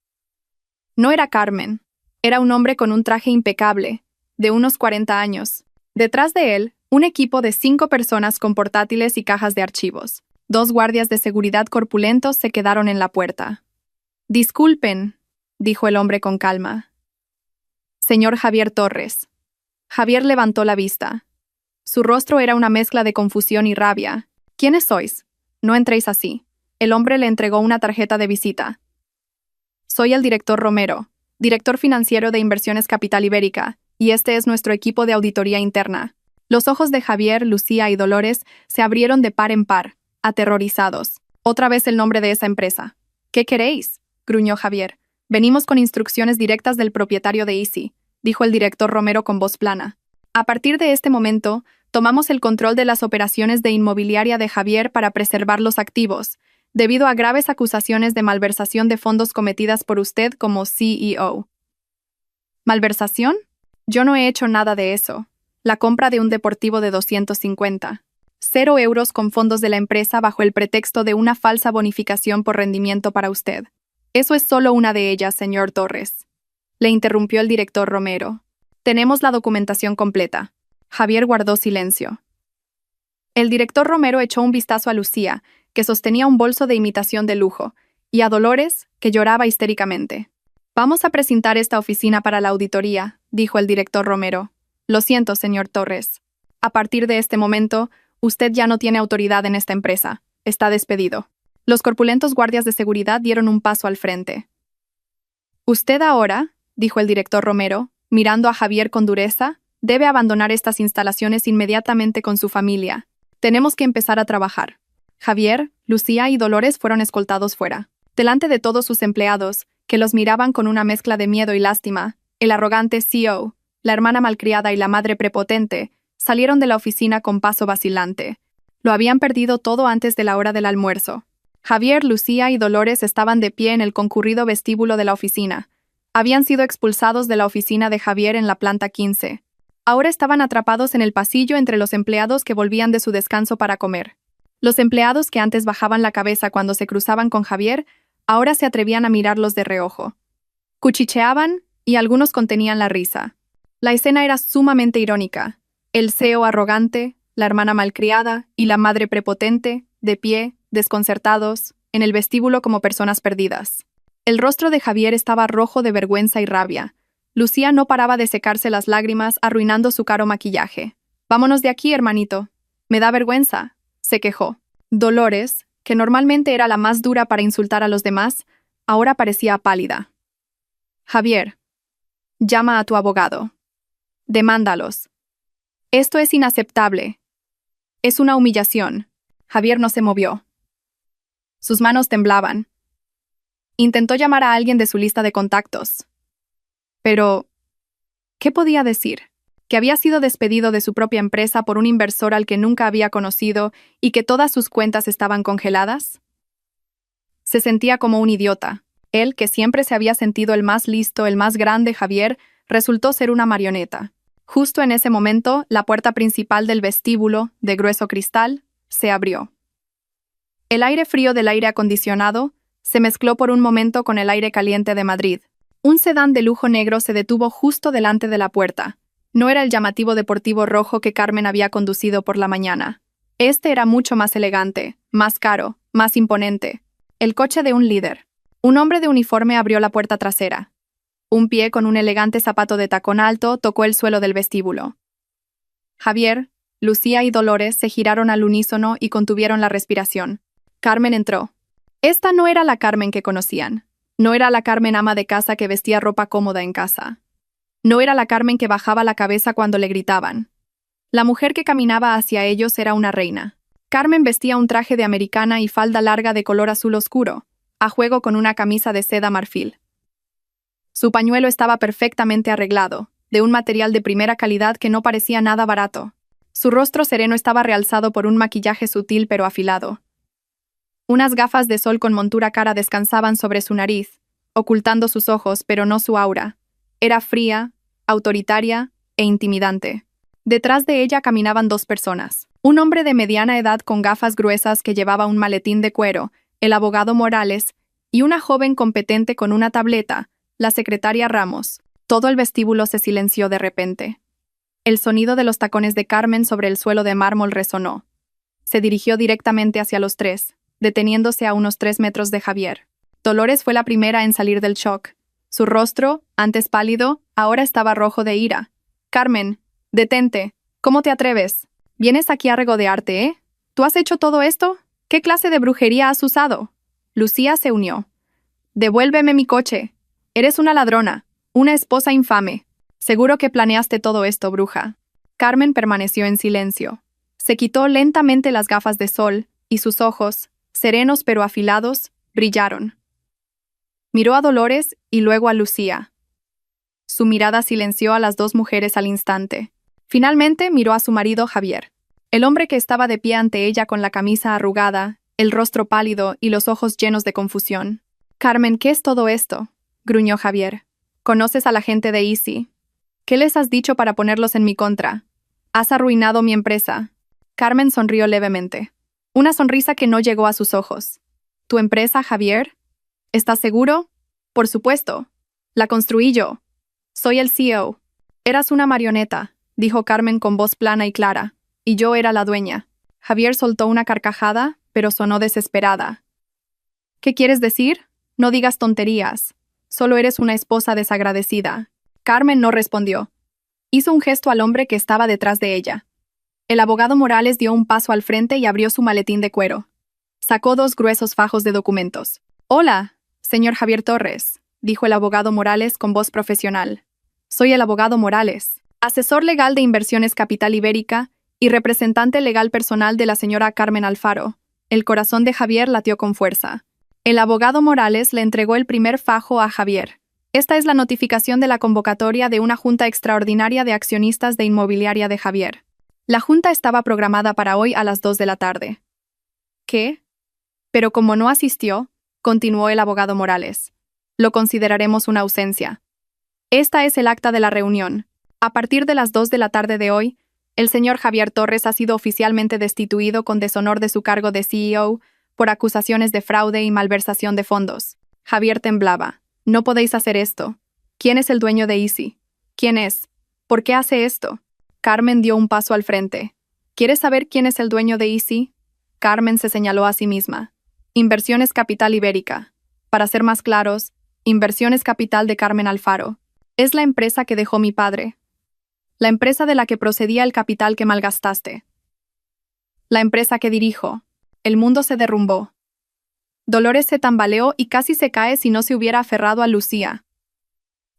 No era Carmen. Era un hombre con un traje impecable, de unos 40 años. Detrás de él, un equipo de 5 personas con portátiles y cajas de archivos. 2 guardias de seguridad corpulentos se quedaron en la puerta. Disculpen, dijo el hombre con calma. Señor Javier Torres. Javier levantó la vista. Su rostro era una mezcla de confusión y rabia. ¿Quiénes sois? No entréis así. El hombre le entregó una tarjeta de visita. Soy el director Romero, director financiero de Inversiones Capital Ibérica, y este es nuestro equipo de auditoría interna. Los ojos de Javier, Lucía y Dolores se abrieron de par en par, aterrorizados. Otra vez el nombre de esa empresa. ¿Qué queréis? Gruñó Javier. Venimos con instrucciones directas del propietario de Easy, dijo el director Romero con voz plana. A partir de este momento, tomamos el control de las operaciones de Inmobiliaria de Javier para preservar los activos, debido a graves acusaciones de malversación de fondos cometidas por usted como CEO. ¿Malversación? Yo no he hecho nada de eso. La compra de un deportivo de 250. 0 euros con fondos de la empresa bajo el pretexto de una falsa bonificación por rendimiento para usted. Eso es solo una de ellas, señor Torres. Le interrumpió el director Romero. Tenemos la documentación completa. Javier guardó silencio. El director Romero echó un vistazo a Lucía, que sostenía un bolso de imitación de lujo, y a Dolores, que lloraba histéricamente. Vamos a presentar esta oficina para la auditoría, dijo el director Romero. Lo siento, señor Torres. A partir de este momento, usted ya no tiene autoridad en esta empresa. Está despedido. Los corpulentos guardias de seguridad dieron un paso al frente. «Usted ahora», dijo el director Romero, mirando a Javier con dureza, «debe abandonar estas instalaciones inmediatamente con su familia. Tenemos que empezar a trabajar». Javier, Lucía y Dolores fueron escoltados fuera. Delante de todos sus empleados, que los miraban con una mezcla de miedo y lástima, el arrogante CEO, la hermana malcriada y la madre prepotente, salieron de la oficina con paso vacilante. Lo habían perdido todo antes de la hora del almuerzo. Javier, Lucía y Dolores estaban de pie en el concurrido vestíbulo de la oficina. Habían sido expulsados de la oficina de Javier en la planta 15. Ahora estaban atrapados en el pasillo entre los empleados que volvían de su descanso para comer. Los empleados que antes bajaban la cabeza cuando se cruzaban con Javier, ahora se atrevían a mirarlos de reojo. Cuchicheaban y algunos contenían la risa. La escena era sumamente irónica. El CEO arrogante, la hermana malcriada y la madre prepotente, de pie, desconcertados, en el vestíbulo como personas perdidas. El rostro de Javier estaba rojo de vergüenza y rabia. Lucía no paraba de secarse las lágrimas, arruinando su caro maquillaje. «Vámonos de aquí, hermanito. Me da vergüenza», se quejó. Dolores, que normalmente era la más dura para insultar a los demás, ahora parecía pálida. «Javier, llama a tu abogado. Demándalos. Esto es inaceptable. Es una humillación». Javier no se movió. Sus manos temblaban. Intentó llamar a alguien de su lista de contactos. Pero, ¿qué podía decir? ¿Que había sido despedido de su propia empresa por un inversor al que nunca había conocido y que todas sus cuentas estaban congeladas? Se sentía como un idiota. Él, que siempre se había sentido el más listo, el más grande, Javier, resultó ser una marioneta. Justo en ese momento, la puerta principal del vestíbulo, de grueso cristal, se abrió. El aire frío del aire acondicionado se mezcló por un momento con el aire caliente de Madrid. Un sedán de lujo negro se detuvo justo delante de la puerta. No era el llamativo deportivo rojo que Carmen había conducido por la mañana. Este era mucho más elegante, más caro, más imponente. El coche de un líder. Un hombre de uniforme abrió la puerta trasera. Un pie con un elegante zapato de tacón alto tocó el suelo del vestíbulo. Javier, Lucía y Dolores se giraron al unísono y contuvieron la respiración. Carmen entró. Esta no era la Carmen que conocían. No era la Carmen ama de casa que vestía ropa cómoda en casa. No era la Carmen que bajaba la cabeza cuando le gritaban. La mujer que caminaba hacia ellos era una reina. Carmen vestía un traje de americana y falda larga de color azul oscuro, a juego con una camisa de seda marfil. Su pañuelo estaba perfectamente arreglado, de un material de primera calidad que no parecía nada barato. Su rostro sereno estaba realzado por un maquillaje sutil pero afilado. Unas gafas de sol con montura cara descansaban sobre su nariz, ocultando sus ojos, pero no su aura. Era fría, autoritaria e intimidante. Detrás de ella caminaban dos personas. Un hombre de mediana edad con gafas gruesas que llevaba un maletín de cuero, el abogado Morales, y una joven competente con una tableta, la secretaria Ramos. Todo el vestíbulo se silenció de repente. El sonido de los tacones de Carmen sobre el suelo de mármol resonó. Se dirigió directamente hacia los tres, deteniéndose a unos 3 metros de Javier. Dolores fue la primera en salir del shock. Su rostro, antes pálido, ahora estaba rojo de ira. «Carmen, detente. ¿Cómo te atreves? Vienes aquí a regodearte, ¿eh? ¿Tú has hecho todo esto? ¿Qué clase de brujería has usado?» Lucía se unió. «Devuélveme mi coche. Eres una ladrona, una esposa infame. Seguro que planeaste todo esto, bruja». Carmen permaneció en silencio. Se quitó lentamente las gafas de sol, y sus ojos, serenos pero afilados, brillaron. Miró a Dolores y luego a Lucía. Su mirada silenció a las dos mujeres al instante. Finalmente miró a su marido Javier. El hombre que estaba de pie ante ella con la camisa arrugada, el rostro pálido y los ojos llenos de confusión. «Carmen, ¿qué es todo esto?», gruñó Javier. «¿Conoces a la gente de Easy? ¿Qué les has dicho para ponerlos en mi contra? Has arruinado mi empresa». Carmen sonrió levemente. Una sonrisa que no llegó a sus ojos. «¿Tu empresa, Javier? ¿Estás seguro?» «Por supuesto. La construí yo. Soy el CEO». «Eras una marioneta», dijo Carmen con voz plana y clara, «y yo era la dueña». Javier soltó una carcajada, pero sonó desesperada. «¿Qué quieres decir? No digas tonterías. Solo eres una esposa desagradecida». Carmen no respondió. Hizo un gesto al hombre que estaba detrás de ella. El abogado Morales dio un paso al frente y abrió su maletín de cuero. Sacó 2 gruesos fajos de documentos. «Hola, señor Javier Torres», dijo el abogado Morales con voz profesional. «Soy el abogado Morales, asesor legal de Inversiones Capital Ibérica y representante legal personal de la señora Carmen Alfaro». El corazón de Javier latió con fuerza. El abogado Morales le entregó el primer fajo a Javier. «Esta es la notificación de la convocatoria de una junta extraordinaria de accionistas de Inmobiliaria de Javier. La junta estaba programada para hoy a las 2 de la tarde». «¿Qué? Pero como no asistió», continuó el abogado Morales, «lo consideraremos una ausencia. Esta es el acta de la reunión. A partir de las 2 de la tarde de hoy, el señor Javier Torres ha sido oficialmente destituido con deshonor de su cargo de CEO por acusaciones de fraude y malversación de fondos». Javier temblaba. «No podéis hacer esto. ¿Quién es el dueño de Easy? ¿Quién es? ¿Por qué hace esto?» Carmen dio un paso al frente. «¿Quieres saber quién es el dueño de Easy?» Carmen se señaló a sí misma. «Inversiones Capital Ibérica. Para ser más claros, Inversiones Capital de Carmen Alfaro. Es la empresa que dejó mi padre. La empresa de la que procedía el capital que malgastaste. La empresa que dirijo». El mundo se derrumbó. Dolores se tambaleó y casi se cae si no se hubiera aferrado a Lucía.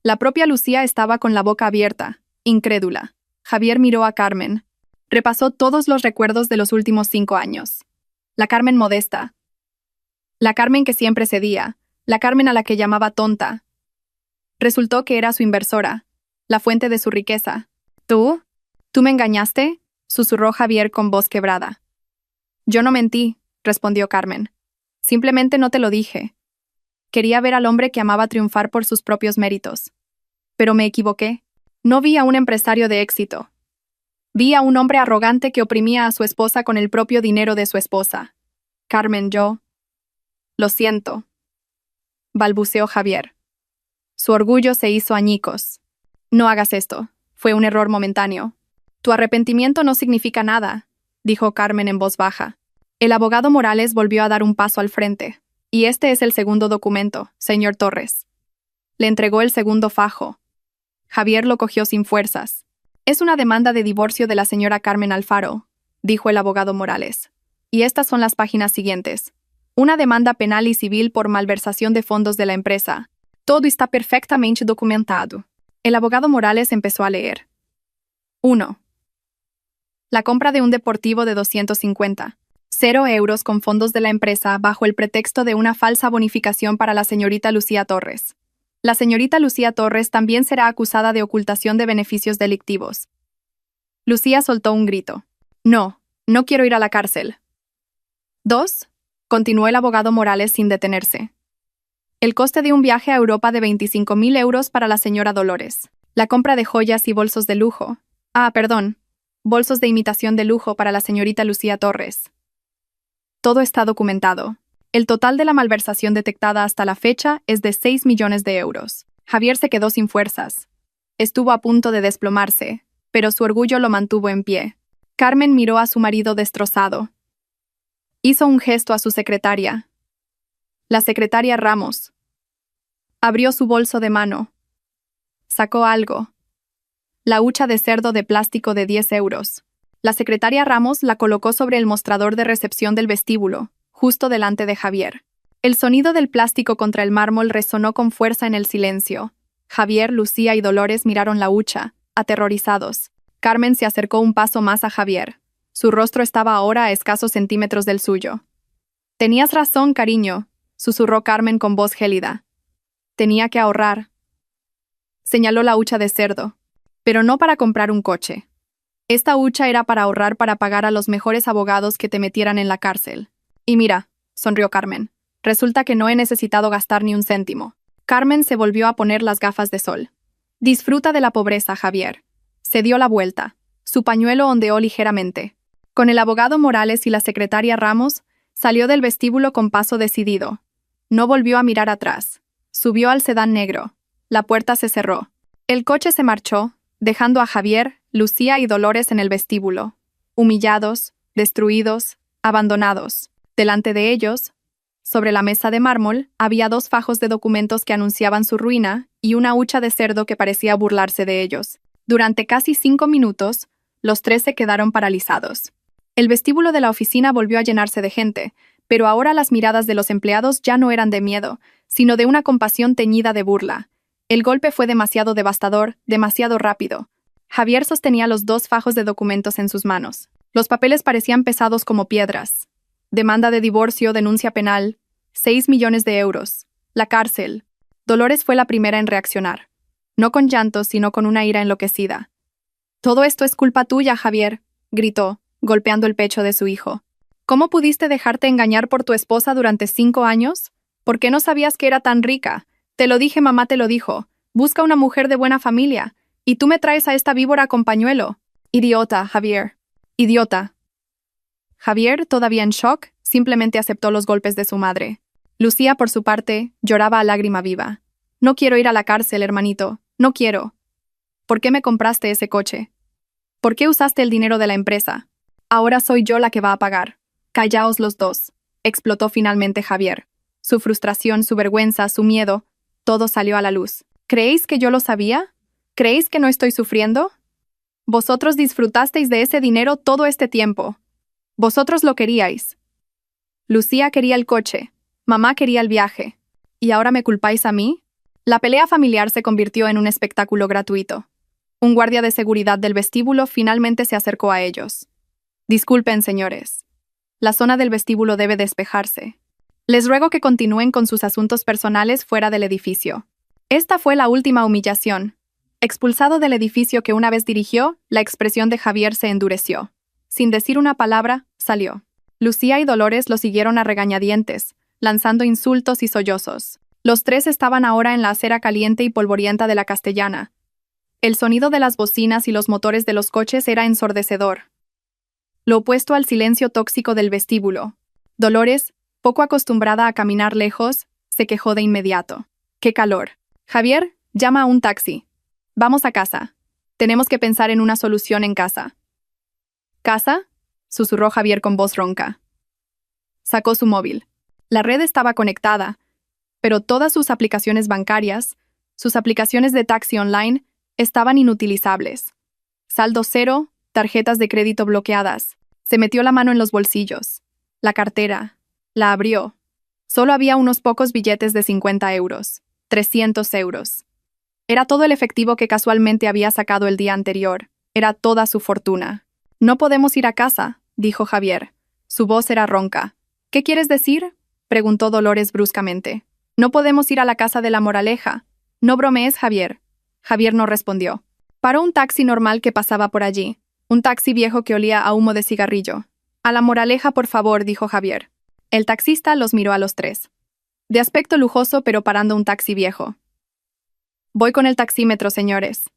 La propia Lucía estaba con la boca abierta, incrédula. Javier miró a Carmen. Repasó todos los recuerdos de los últimos 5 años. La Carmen modesta. La Carmen que siempre cedía. La Carmen a la que llamaba tonta. Resultó que era su inversora, la fuente de su riqueza. ¿Tú? ¿Tú me engañaste?, susurró Javier con voz quebrada. «Yo no mentí», respondió Carmen. «Simplemente no te lo dije. Quería ver al hombre que amaba triunfar por sus propios méritos. Pero me equivoqué. No vi a un empresario de éxito. Vi a un hombre arrogante que oprimía a su esposa con el propio dinero de su esposa. Carmen, yo... Lo siento», balbuceó Javier. Su orgullo se hizo añicos. «No hagas esto. Fue un error momentáneo. Tu arrepentimiento no significa nada», dijo Carmen en voz baja. El abogado Morales volvió a dar un paso al frente. «Y este es el segundo documento, señor Torres». Le entregó el segundo fajo. Javier lo cogió sin fuerzas. «Es una demanda de divorcio de la señora Carmen Alfaro», dijo el abogado Morales. «Y estas son las páginas siguientes. Una demanda penal y civil por malversación de fondos de la empresa. Todo está perfectamente documentado». El abogado Morales empezó a leer. 1. La compra de un deportivo de 250. 0 euros con fondos de la empresa bajo el pretexto de una falsa bonificación para la señorita Lucía Torres. La señorita Lucía Torres también será acusada de ocultación de beneficios delictivos. Lucía soltó un grito. «No, no quiero ir a la cárcel». 2. Continuó el abogado Morales sin detenerse. El coste de un viaje a Europa de 25.000 euros para la señora Dolores. La compra de joyas y bolsos de lujo. Bolsos de imitación de lujo para la señorita Lucía Torres. Todo está documentado. El total de la malversación detectada hasta la fecha es de 6 millones de euros. Javier se quedó sin fuerzas. Estuvo a punto de desplomarse, pero su orgullo lo mantuvo en pie. Carmen miró a su marido destrozado. Hizo un gesto a su secretaria. La secretaria Ramos. Abrió su bolso de mano. Sacó algo. La hucha de cerdo de plástico de 10 euros. La secretaria Ramos la colocó sobre el mostrador de recepción del vestíbulo, justo delante de Javier. El sonido del plástico contra el mármol resonó con fuerza en el silencio. Javier, Lucía y Dolores miraron la hucha, aterrorizados. Carmen se acercó un paso más a Javier. Su rostro estaba ahora a escasos centímetros del suyo. «Tenías razón, cariño», susurró Carmen con voz gélida. «Tenía que ahorrar». Señaló la hucha de cerdo. «Pero no para comprar un coche. Esta hucha era para ahorrar para pagar a los mejores abogados que te metieran en la cárcel. Y mira», sonrió Carmen, «resulta que no he necesitado gastar ni un céntimo». Carmen se volvió a poner las gafas de sol. «Disfruta de la pobreza, Javier». Se dio la vuelta. Su pañuelo ondeó ligeramente. Con el abogado Morales y la secretaria Ramos, salió del vestíbulo con paso decidido. No volvió a mirar atrás. Subió al sedán negro. La puerta se cerró. El coche se marchó, dejando a Javier, Lucía y Dolores en el vestíbulo, humillados, destruidos, abandonados. Delante de ellos, sobre la mesa de mármol, había 2 fajos de documentos que anunciaban su ruina y una hucha de cerdo que parecía burlarse de ellos. Durante casi 5 minutos, los 3 se quedaron paralizados. El vestíbulo de la oficina volvió a llenarse de gente, Pero ahora las miradas de los empleados ya no eran de miedo, sino de una compasión teñida de burla. El golpe fue demasiado devastador, demasiado rápido. Javier sostenía los 2 fajos de documentos en sus manos. Los papeles parecían pesados como piedras. Demanda de divorcio, denuncia penal, 6 millones de euros. La cárcel. Dolores fue la primera en reaccionar. No con llantos, sino con una ira enloquecida. «Todo esto es culpa tuya, Javier», gritó, golpeando el pecho de su hijo. «¿Cómo pudiste dejarte engañar por tu esposa durante 5 años? ¿Por qué no sabías que era tan rica? Te lo dije, mamá te lo dijo. Busca una mujer de buena familia. Y tú me traes a esta víbora con pañuelo. Idiota, Javier. Idiota». Javier, todavía en shock, simplemente aceptó los golpes de su madre. Lucía, por su parte, lloraba a lágrima viva. «No quiero ir a la cárcel, hermanito. No quiero. ¿Por qué me compraste ese coche? ¿Por qué usaste el dinero de la empresa? Ahora soy yo la que va a pagar. Callaos los dos», explotó finalmente Javier. Su frustración, su vergüenza, su miedo, todo salió a la luz. «¿Creéis que yo lo sabía? ¿Creéis que no estoy sufriendo? Vosotros disfrutasteis de ese dinero todo este tiempo. Vosotros lo queríais. Lucía quería el coche. Mamá quería el viaje. ¿Y ahora me culpáis a mí?» La pelea familiar se convirtió en un espectáculo gratuito. Un guardia de seguridad del vestíbulo finalmente se acercó a ellos. «Disculpen, señores. La zona del vestíbulo debe despejarse. Les ruego que continúen con sus asuntos personales fuera del edificio». Esta fue la última humillación. Expulsado del edificio que una vez dirigió, la expresión de Javier se endureció. Sin decir una palabra, salió. Lucía y Dolores lo siguieron a regañadientes, lanzando insultos y sollozos. Los 3 estaban ahora en la acera caliente y polvorienta de la Castellana. El sonido de las bocinas y los motores de los coches era ensordecedor. Lo opuesto al silencio tóxico del vestíbulo. Dolores, poco acostumbrada a caminar lejos, se quejó de inmediato. «¡Qué calor! Javier, llama a un taxi. Vamos a casa. Tenemos que pensar en una solución en casa». «¿Casa?», susurró Javier con voz ronca. Sacó su móvil. La red estaba conectada, pero todas sus aplicaciones bancarias, sus aplicaciones de taxi online, estaban inutilizables. Saldo cero, tarjetas de crédito bloqueadas. Se metió la mano en los bolsillos. La cartera. La abrió. Solo había unos pocos billetes de 50 euros. 300 euros. Era todo el efectivo que casualmente había sacado el día anterior. Era toda su fortuna. «No podemos ir a casa», dijo Javier. Su voz era ronca. «¿Qué quieres decir?», preguntó Dolores bruscamente. «No podemos ir a la casa de la Moraleja». «No bromees, Javier». Javier no respondió. Paró un taxi normal que pasaba por allí. Un taxi viejo que olía a humo de cigarrillo. «A la Moraleja, por favor», dijo Javier. El taxista los miró a los 3. De aspecto lujoso, pero parando un taxi viejo. «Voy con el taxímetro, señores».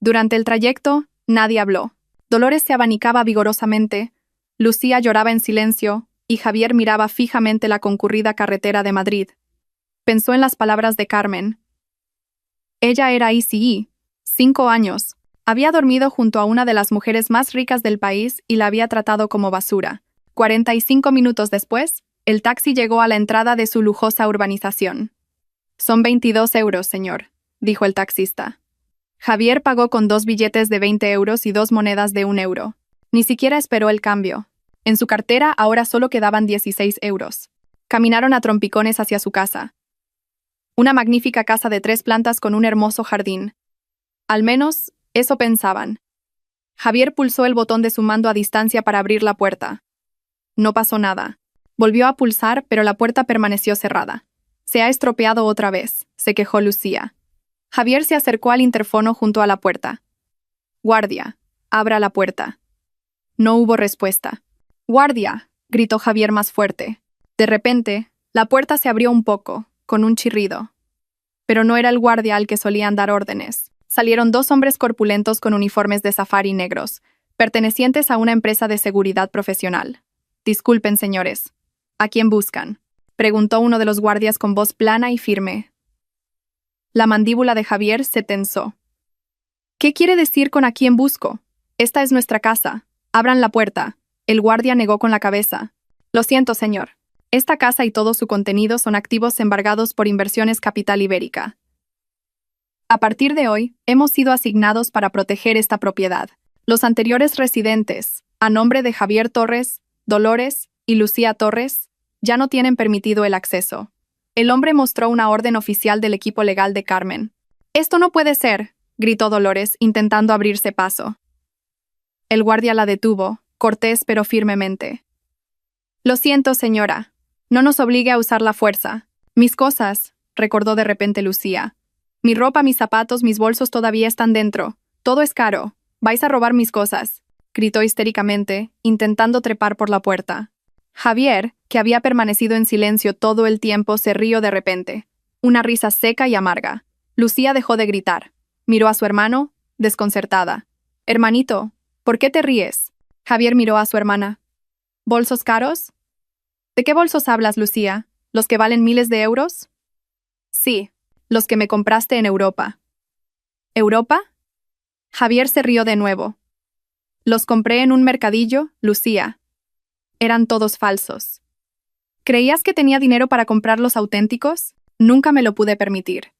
Durante el trayecto, nadie habló. Dolores se abanicaba vigorosamente, Lucía lloraba en silencio, y Javier miraba fijamente la concurrida carretera de Madrid. Pensó en las palabras de Carmen. Ella era ICE, 5 años. Había dormido junto a una de las mujeres más ricas del país y la había tratado como basura. 45 minutos después, el taxi llegó a la entrada de su lujosa urbanización. «Son 22 euros, señor», dijo el taxista. Javier pagó con 2 billetes de 20 euros y 2 monedas de 1 euro. Ni siquiera esperó el cambio. En su cartera ahora solo quedaban 16 euros. Caminaron a trompicones hacia su casa. Una magnífica casa de 3 plantas con un hermoso jardín. Al menos, eso pensaban. Javier pulsó el botón de su mando a distancia para abrir la puerta. No pasó nada. Volvió a pulsar, pero la puerta permaneció cerrada. «Se ha estropeado otra vez», se quejó Lucía. Javier se acercó al interfono junto a la puerta. «Guardia, abra la puerta». No hubo respuesta. «¡Guardia!», gritó Javier más fuerte. De repente, la puerta se abrió un poco, con un chirrido. Pero no era el guardia al que solían dar órdenes. Salieron 2 hombres corpulentos con uniformes de safari negros, pertenecientes a una empresa de seguridad profesional. «Disculpen, señores. ¿A quién buscan?», preguntó uno de los guardias con voz plana y firme. La mandíbula de Javier se tensó. «¿Qué quiere decir con a quién busco? Esta es nuestra casa. Abran la puerta». El guardia negó con la cabeza. «Lo siento, señor. Esta casa y todo su contenido son activos embargados por Inversiones Capital Ibérica. A partir de hoy, hemos sido asignados para proteger esta propiedad. Los anteriores residentes, a nombre de Javier Torres, Dolores y Lucía Torres, Ya no tienen permitido el acceso. El hombre mostró una orden oficial del equipo legal de Carmen. «Esto no puede ser», gritó Dolores, intentando abrirse paso. El guardia la detuvo, cortés pero firmemente. «Lo siento, señora. No nos obligue a usar la fuerza. Mis cosas», recordó de repente Lucía. «Mi ropa, mis zapatos, mis bolsos todavía están dentro. Todo es caro. Vais a robar mis cosas», gritó histéricamente, intentando trepar por la puerta. Javier, que había permanecido en silencio todo el tiempo, se rió de repente. Una risa seca y amarga. Lucía dejó de gritar. Miró a su hermano, desconcertada. «Hermanito, ¿por qué te ríes?» Javier miró a su hermana. «¿Bolsos caros?» «¿De qué bolsos hablas, Lucía? ¿Los que valen miles de euros?» «Sí, los que me compraste en Europa». «¿Europa?» Javier se rió de nuevo. «Los compré en un mercadillo, Lucía. Eran todos falsos». «¿Creías que tenía dinero para comprar los auténticos? Nunca me lo pude permitir.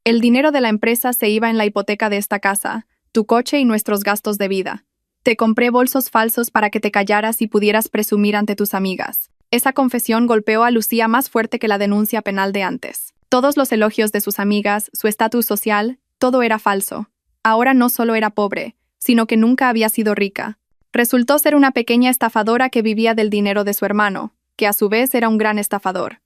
El dinero de la empresa se iba en la hipoteca de esta casa, tu coche y nuestros gastos de vida. Te compré bolsos falsos para que te callaras y pudieras presumir ante tus amigas». Esa confesión golpeó a Lucía más fuerte que la denuncia penal de antes. Todos los elogios de sus amigas, su estatus social, todo era falso. Ahora no solo era pobre, sino que nunca había sido rica. Resultó ser una pequeña estafadora que vivía del dinero de su hermano, que a su vez era un gran estafador.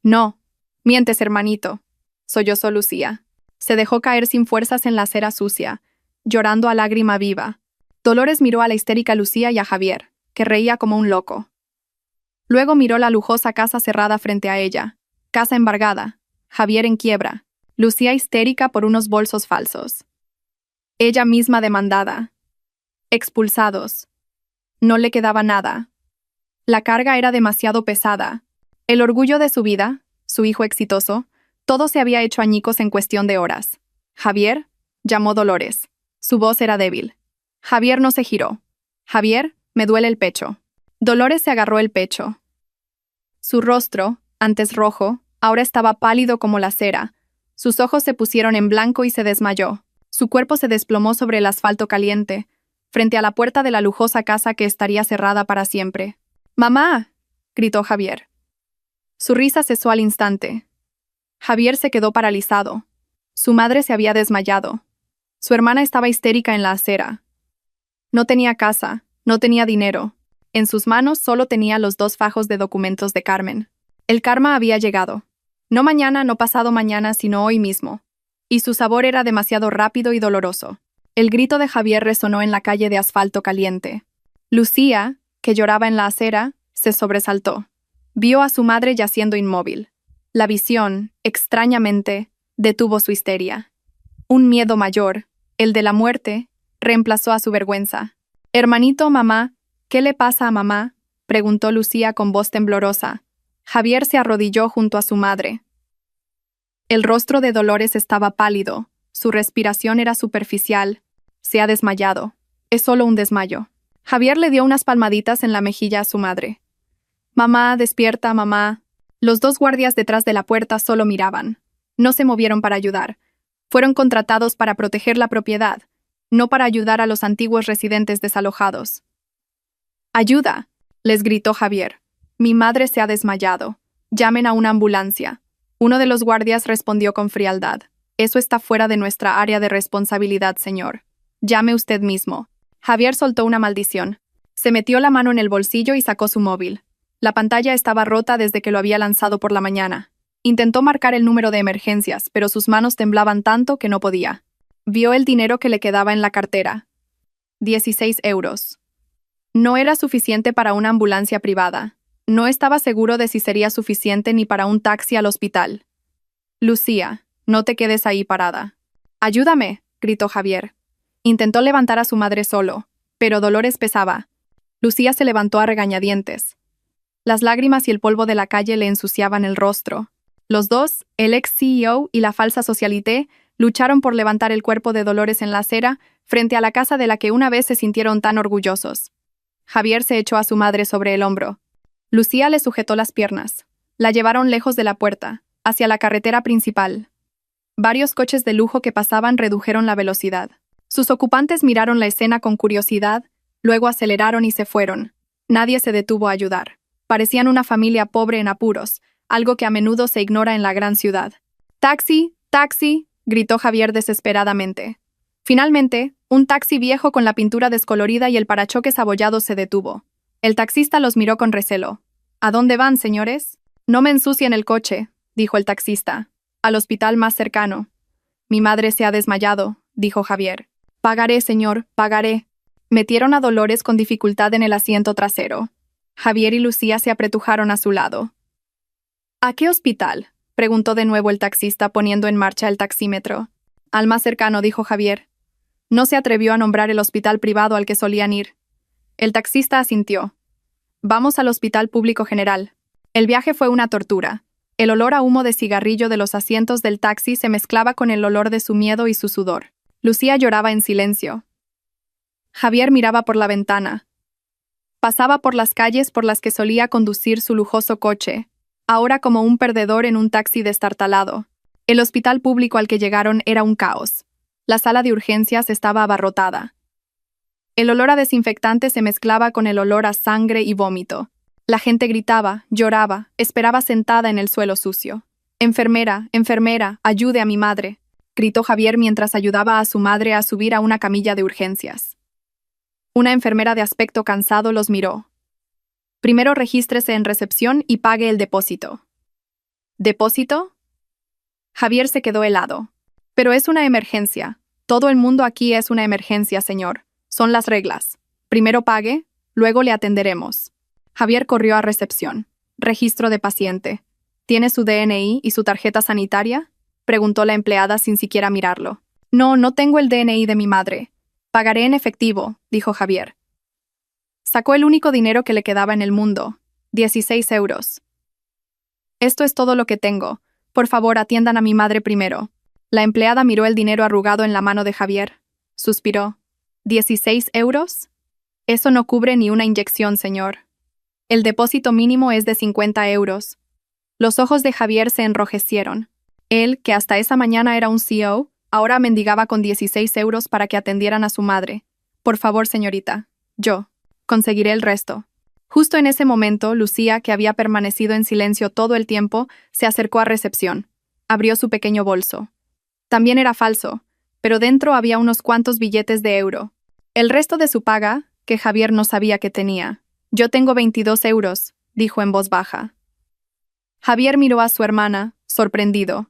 «No, mientes, hermanito», sollozó Lucía. Se dejó caer sin fuerzas en la acera sucia, llorando a lágrima viva. Dolores miró a la histérica Lucía y a Javier, que reía como un loco. Luego miró la lujosa casa cerrada frente a ella. Casa embargada, Javier en quiebra, Lucía histérica por unos bolsos falsos. Ella misma demandada. Expulsados. No le quedaba nada. La carga era demasiado pesada. El orgullo de su vida, su hijo exitoso, todo se había hecho añicos en cuestión de horas. «Javier», llamó Dolores. Su voz era débil. Javier no se giró. «Javier, me duele el pecho». Dolores se agarró el pecho. Su rostro, antes rojo, ahora estaba pálido como la cera. Sus ojos se pusieron en blanco y se desmayó. Su cuerpo se desplomó sobre el asfalto caliente, frente a la puerta de la lujosa casa que estaría cerrada para siempre. «¡Mamá!», gritó Javier. Su risa cesó al instante. Javier se quedó paralizado. Su madre se había desmayado. Su hermana estaba histérica en la acera. No tenía casa, no tenía dinero. En sus manos solo tenía los 2 fajos de documentos de Carmen. El karma había llegado. No mañana, no pasado mañana, sino hoy mismo. Y su sabor era demasiado rápido y doloroso. El grito de Javier resonó en la calle de asfalto caliente. Lucía, que lloraba en la acera, se sobresaltó. Vio a su madre yaciendo inmóvil. La visión, extrañamente, detuvo su histeria. Un miedo mayor, el de la muerte, reemplazó a su vergüenza. «Hermanito, mamá, ¿qué le pasa a mamá?», preguntó Lucía con voz temblorosa. Javier se arrodilló junto a su madre. El rostro de Dolores estaba pálido, su respiración era superficial. «Se ha desmayado. Es solo un desmayo». Javier le dio unas palmaditas en la mejilla a su madre. «Mamá, despierta, mamá». Los 2 guardias detrás de la puerta solo miraban. No se movieron para ayudar. Fueron contratados para proteger la propiedad, no para ayudar a los antiguos residentes desalojados. «¡Ayuda!», les gritó Javier. «Mi madre se ha desmayado. Llamen a una ambulancia». Uno de los guardias respondió con frialdad. «Eso está fuera de nuestra área de responsabilidad, señor. Llame usted mismo». Javier soltó una maldición. Se metió la mano en el bolsillo y sacó su móvil. La pantalla estaba rota desde que lo había lanzado por la mañana. Intentó marcar el número de emergencias, pero sus manos temblaban tanto que no podía. Vio el dinero que le quedaba en la cartera. 16 euros. No era suficiente para una ambulancia privada. No estaba seguro de si sería suficiente ni para un taxi al hospital. «Lucía, no te quedes ahí parada». «¡Ayúdame!», gritó Javier. Intentó levantar a su madre solo, pero Dolores pesaba. Lucía se levantó a regañadientes. Las lágrimas y el polvo de la calle le ensuciaban el rostro. Los 2, el ex-CEO y la falsa socialité, lucharon por levantar el cuerpo de Dolores en la acera frente a la casa de la que una vez se sintieron tan orgullosos. Javier se echó a su madre sobre el hombro. Lucía le sujetó las piernas. La llevaron lejos de la puerta, hacia la carretera principal. Varios coches de lujo que pasaban redujeron la velocidad. Sus ocupantes miraron la escena con curiosidad, luego aceleraron y se fueron. Nadie se detuvo a ayudar. Parecían una familia pobre en apuros, algo que a menudo se ignora en la gran ciudad. ¡Taxi! ¡Taxi!, gritó Javier desesperadamente. Finalmente, un taxi viejo con la pintura descolorida y el parachoques abollado se detuvo. El taxista los miró con recelo. ¿A dónde van, señores? No me ensucien el coche, dijo el taxista. Al hospital más cercano. Mi madre se ha desmayado, dijo Javier. Pagaré, señor, pagaré. Metieron a Dolores con dificultad en el asiento trasero. Javier y Lucía se apretujaron a su lado. ¿A qué hospital?, preguntó de nuevo el taxista poniendo en marcha el taxímetro. Al más cercano, dijo Javier. No se atrevió a nombrar el hospital privado al que solían ir. El taxista asintió. Vamos al Hospital Público General. El viaje fue una tortura. El olor a humo de cigarrillo de los asientos del taxi se mezclaba con el olor de su miedo y su sudor. Lucía lloraba en silencio. Javier miraba por la ventana. Pasaba por las calles por las que solía conducir su lujoso coche, ahora como un perdedor en un taxi destartalado. El hospital público al que llegaron era un caos. La sala de urgencias estaba abarrotada. El olor a desinfectante se mezclaba con el olor a sangre y vómito. La gente gritaba, lloraba, esperaba sentada en el suelo sucio. «Enfermera, enfermera, ayude a mi madre», gritó Javier mientras ayudaba a su madre a subir a una camilla de urgencias. Una enfermera de aspecto cansado los miró. «Primero regístrese en recepción y pague el depósito». ¿Depósito? Javier se quedó helado. «Pero es una emergencia. Todo el mundo aquí es una emergencia, señor. Son las reglas. Primero pague, luego le atenderemos». Javier corrió a recepción. «Registro de paciente. ¿Tiene su DNI y su tarjeta sanitaria?», preguntó la empleada sin siquiera mirarlo. «No, no tengo el DNI de mi madre. Pagaré en efectivo», dijo Javier. Sacó el único dinero que le quedaba en el mundo, 16 euros. «Esto es todo lo que tengo. Por favor, atiendan a mi madre primero». La empleada miró el dinero arrugado en la mano de Javier. Suspiró. ¿16 euros? Eso no cubre ni una inyección, señor. El depósito mínimo es de 50 euros. Los ojos de Javier se enrojecieron. Él, que hasta esa mañana era un CEO, ahora mendigaba con 16 euros para que atendieran a su madre. «Por favor, señorita. Yo conseguiré el resto». Justo en ese momento, Lucía, que había permanecido en silencio todo el tiempo, se acercó a recepción. Abrió su pequeño bolso. También era falso, pero dentro había unos cuantos billetes de euro. El resto de su paga, que Javier no sabía que tenía. «Yo tengo 22 euros», dijo en voz baja. Javier miró a su hermana, sorprendido.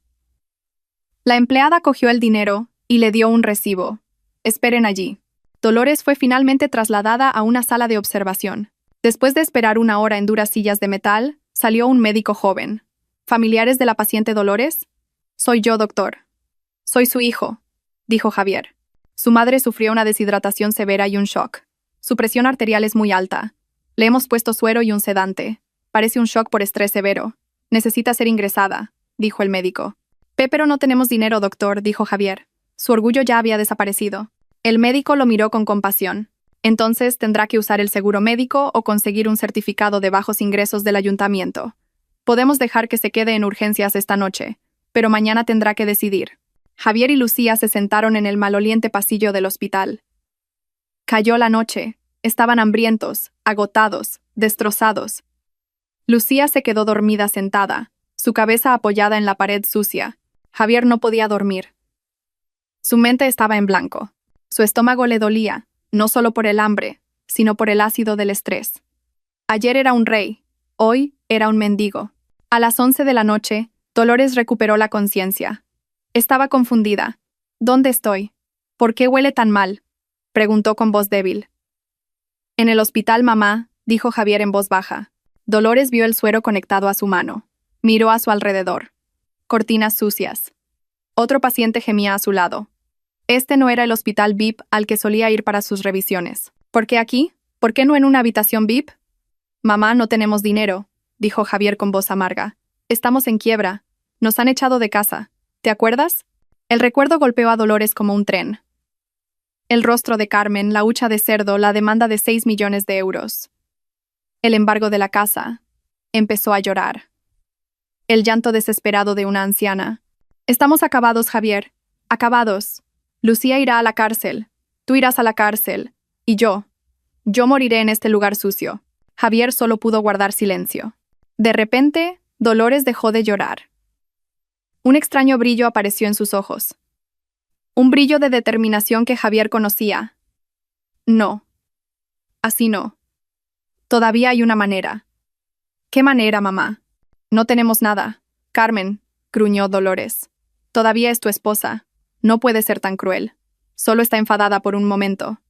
La empleada cogió el dinero y le dio un recibo. «Esperen allí». Dolores fue finalmente trasladada a una sala de observación. Después de esperar una hora en duras sillas de metal, salió un médico joven. «¿Familiares de la paciente Dolores?» «Soy yo, doctor». «Soy su hijo», dijo Javier. Su madre sufrió una deshidratación severa y un shock. Su presión arterial es muy alta. Le hemos puesto suero y un sedante. Parece un shock por estrés severo. Necesita ser ingresada, dijo el médico. «Pero no tenemos dinero, doctor», dijo Javier. Su orgullo ya había desaparecido. El médico lo miró con compasión. «Entonces tendrá que usar el seguro médico o conseguir un certificado de bajos ingresos del ayuntamiento. Podemos dejar que se quede en urgencias esta noche, pero mañana tendrá que decidir». Javier y Lucía se sentaron en el maloliente pasillo del hospital. Cayó la noche. Estaban hambrientos, agotados, destrozados. Lucía se quedó dormida sentada, su cabeza apoyada en la pared sucia. Javier no podía dormir. Su mente estaba en blanco. Su estómago le dolía, no solo por el hambre, sino por el ácido del estrés. Ayer era un rey, hoy era un mendigo. A las 11 de la noche, Dolores recuperó la conciencia. Estaba confundida. «¿Dónde estoy? ¿Por qué huele tan mal?», preguntó con voz débil. «En el hospital, mamá», dijo Javier en voz baja. Dolores vio el suero conectado a su mano. Miró a su alrededor. Cortinas sucias. Otro paciente gemía a su lado. Este no era el hospital VIP al que solía ir para sus revisiones. «¿Por qué aquí? ¿Por qué no en una habitación VIP?» «Mamá, no tenemos dinero», dijo Javier con voz amarga. «Estamos en quiebra. Nos han echado de casa. ¿Te acuerdas?» El recuerdo golpeó a Dolores como un tren. El rostro de Carmen, la hucha de cerdo, la demanda de 6 millones de euros. El embargo de la casa. Empezó a llorar. El llanto desesperado de una anciana. «Estamos acabados, Javier. Acabados. Lucía irá a la cárcel. Tú irás a la cárcel. Y yo. Yo moriré en este lugar sucio». Javier solo pudo guardar silencio. De repente, Dolores dejó de llorar. Un extraño brillo apareció en sus ojos. Un brillo de determinación que Javier conocía. No. Así no. Todavía hay una manera. ¿Qué manera, mamá? No tenemos nada. Carmen, gruñó Dolores. Todavía es tu esposa. No puede ser tan cruel. Solo está enfadada por un momento.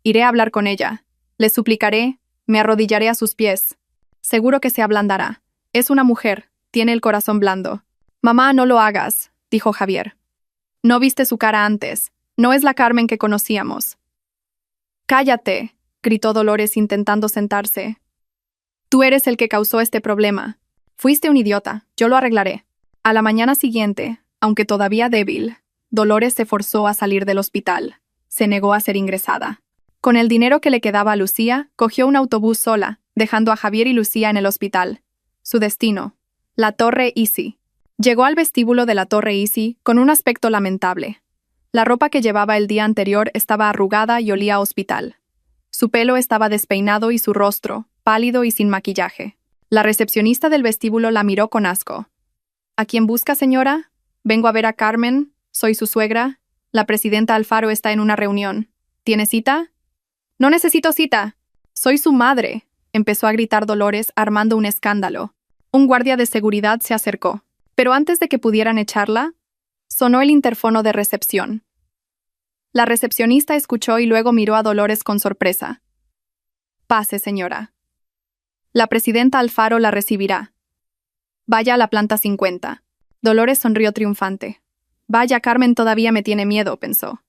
Iré a hablar con ella. Le suplicaré, me arrodillaré a sus pies. Seguro que se ablandará. Es una mujer, tiene el corazón blando. Mamá, no lo hagas, dijo Javier. No viste su cara antes. No es la Carmen que conocíamos. Cállate, gritó Dolores intentando sentarse. Tú eres el que causó este problema. Fuiste un idiota, yo lo arreglaré. A la mañana siguiente, aunque todavía débil, Dolores se forzó a salir del hospital. Se negó a ser ingresada. Con el dinero que le quedaba a Lucía, cogió un autobús sola, dejando a Javier y Lucía en el hospital. Su destino, la Torre Easy. Llegó al vestíbulo de la Torre Easy con un aspecto lamentable. La ropa que llevaba el día anterior estaba arrugada y olía a hospital. Su pelo estaba despeinado y su rostro, pálido y sin maquillaje. La recepcionista del vestíbulo la miró con asco. ¿A quién busca, señora? Vengo a ver a Carmen, soy su suegra. La presidenta Alfaro está en una reunión. ¿Tiene cita? No necesito cita. Soy su madre, empezó a gritar Dolores armando un escándalo. Un guardia de seguridad se acercó. Pero antes de que pudieran echarla, sonó el interfono de recepción. La recepcionista escuchó y luego miró a Dolores con sorpresa. Pase, señora. La presidenta Alfaro la recibirá. Vaya a la planta 50. Dolores sonrió triunfante. Vaya, Carmen todavía me tiene miedo, pensó.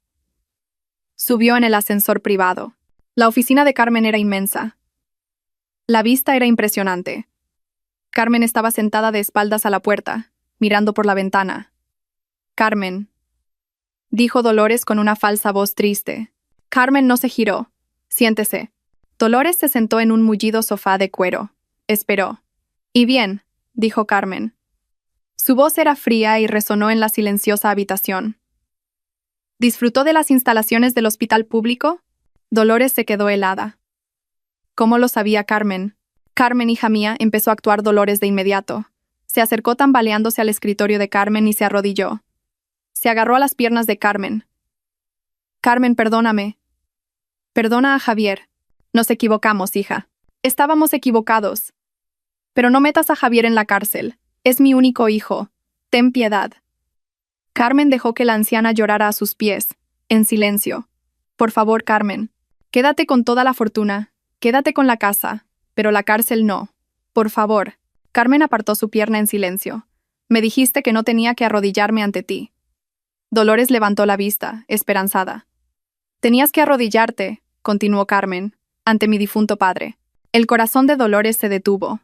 Subió en el ascensor privado. La oficina de Carmen era inmensa. La vista era impresionante. Carmen estaba sentada de espaldas a la puerta, mirando por la ventana. Carmen, dijo Dolores con una falsa voz triste. Carmen no se giró. Siéntese. Dolores se sentó en un mullido sofá de cuero. Esperó. Y bien, dijo Carmen. Su voz era fría y resonó en la silenciosa habitación. ¿Disfrutó de las instalaciones del hospital público? Dolores se quedó helada. ¿Cómo lo sabía Carmen? Carmen, hija mía, empezó a actuar Dolores de inmediato. Se acercó tambaleándose al escritorio de Carmen y se arrodilló. Se agarró a las piernas de Carmen. Carmen, perdóname. Perdona a Javier. Nos equivocamos, hija. Estábamos equivocados. Pero no metas a Javier en la cárcel. Es mi único hijo. Ten piedad. Carmen dejó que la anciana llorara a sus pies, en silencio. Por favor, Carmen. Quédate con toda la fortuna. Quédate con la casa. Pero la cárcel no. Por favor. Carmen apartó su pierna en silencio. Me dijiste que no tenía que arrodillarme ante ti. Dolores levantó la vista, esperanzada. Tenías que arrodillarte, continuó Carmen, ante mi difunto padre. El corazón de Dolores se detuvo.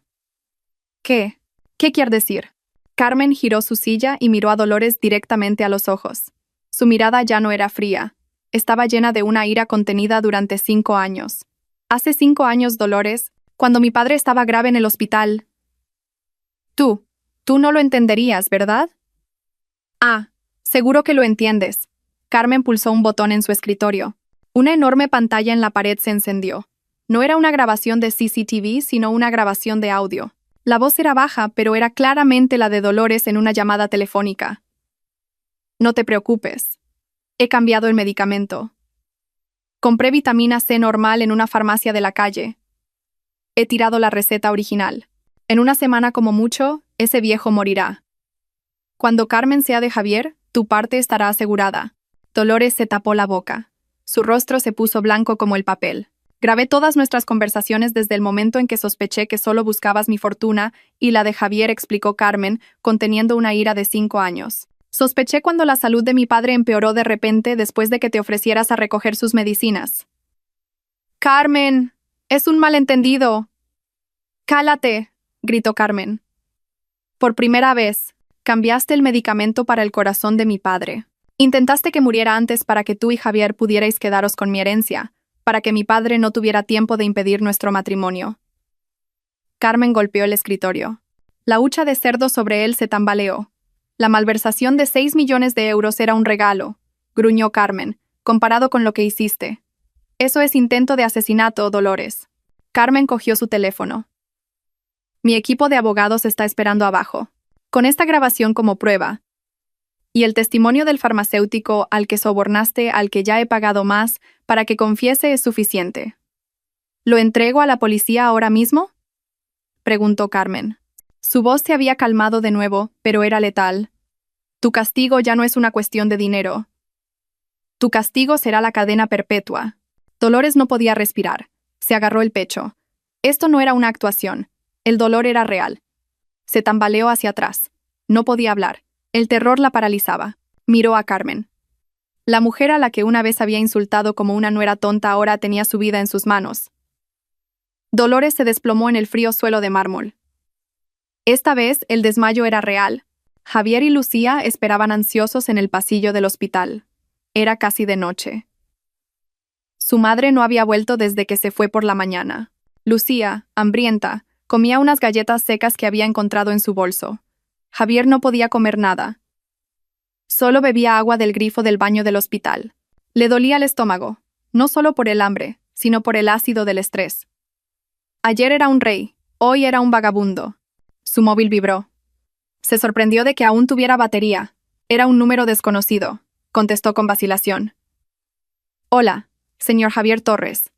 ¿Qué? ¿Qué quiere decir? Carmen giró su silla y miró a Dolores directamente a los ojos. Su mirada ya no era fría. Estaba llena de una ira contenida durante 5 años. Hace 5 años, Dolores, cuando mi padre estaba grave en el hospital. Tú no lo entenderías, ¿verdad? Ah, seguro que lo entiendes. Carmen pulsó un botón en su escritorio. Una enorme pantalla en la pared se encendió. No era una grabación de CCTV, sino una grabación de audio. La voz era baja, pero era claramente la de Dolores en una llamada telefónica. No te preocupes. He cambiado el medicamento. Compré vitamina C normal en una farmacia de la calle. He tirado la receta original. En una semana como mucho, ese viejo morirá. Cuando Carmen sea de Javier, tu parte estará asegurada. Dolores se tapó la boca. Su rostro se puso blanco como el papel. Grabé todas nuestras conversaciones desde el momento en que sospeché que solo buscabas mi fortuna y la de Javier, explicó Carmen, conteniendo una ira de 5 años. Sospeché cuando la salud de mi padre empeoró de repente después de que te ofrecieras a recoger sus medicinas. Carmen, es un malentendido. Cálate, gritó Carmen. Por primera vez, cambiaste el medicamento para el corazón de mi padre. Intentaste que muriera antes para que tú y Javier pudierais quedaros con mi herencia, para que mi padre no tuviera tiempo de impedir nuestro matrimonio. Carmen golpeó el escritorio. La hucha de cerdo sobre él se tambaleó. La malversación de 6 millones de euros era un regalo, gruñó Carmen, comparado con lo que hiciste. Eso es intento de asesinato, Dolores. Carmen cogió su teléfono. Mi equipo de abogados está esperando abajo, con esta grabación como prueba. Y el testimonio del farmacéutico al que sobornaste, al que ya he pagado más, para que confiese es suficiente. ¿Lo entrego a la policía ahora mismo?, preguntó Carmen. Su voz se había calmado de nuevo, pero era letal. Tu castigo ya no es una cuestión de dinero. Tu castigo será la cadena perpetua. Dolores no podía respirar. Se agarró el pecho. Esto no era una actuación. El dolor era real. Se tambaleó hacia atrás. No podía hablar. El terror la paralizaba. Miró a Carmen. La mujer a la que una vez había insultado como una nuera tonta ahora tenía su vida en sus manos. Dolores se desplomó en el frío suelo de mármol. Esta vez el desmayo era real. Javier y Lucía esperaban ansiosos en el pasillo del hospital. Era casi de noche. Su madre no había vuelto desde que se fue por la mañana. Lucía, hambrienta, comía unas galletas secas que había encontrado en su bolso. Javier no podía comer nada. Solo bebía agua del grifo del baño del hospital. Le dolía el estómago, no solo por el hambre, sino por el ácido del estrés. Ayer era un rey, hoy era un vagabundo. Su móvil vibró. Se sorprendió de que aún tuviera batería. Era un número desconocido. Contestó con vacilación. Hola, señor Javier Torres.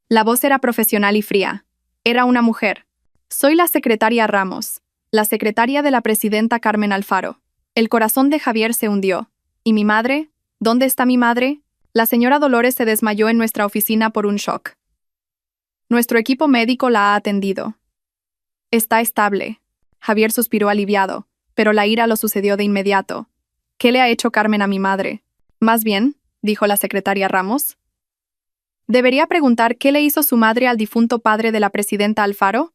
La voz era profesional y fría. Era una mujer. Soy la secretaria Ramos, la secretaria de la presidenta Carmen Alfaro. El corazón de Javier se hundió. ¿Y mi madre? ¿Dónde está mi madre? La señora Dolores se desmayó en nuestra oficina por un shock. Nuestro equipo médico la ha atendido. Está estable. Javier suspiró aliviado, pero la ira lo sucedió de inmediato. ¿Qué le ha hecho Carmen a mi madre? Más bien, dijo la secretaria Ramos. ¿Debería preguntar qué le hizo su madre al difunto padre de la presidenta Alfaro?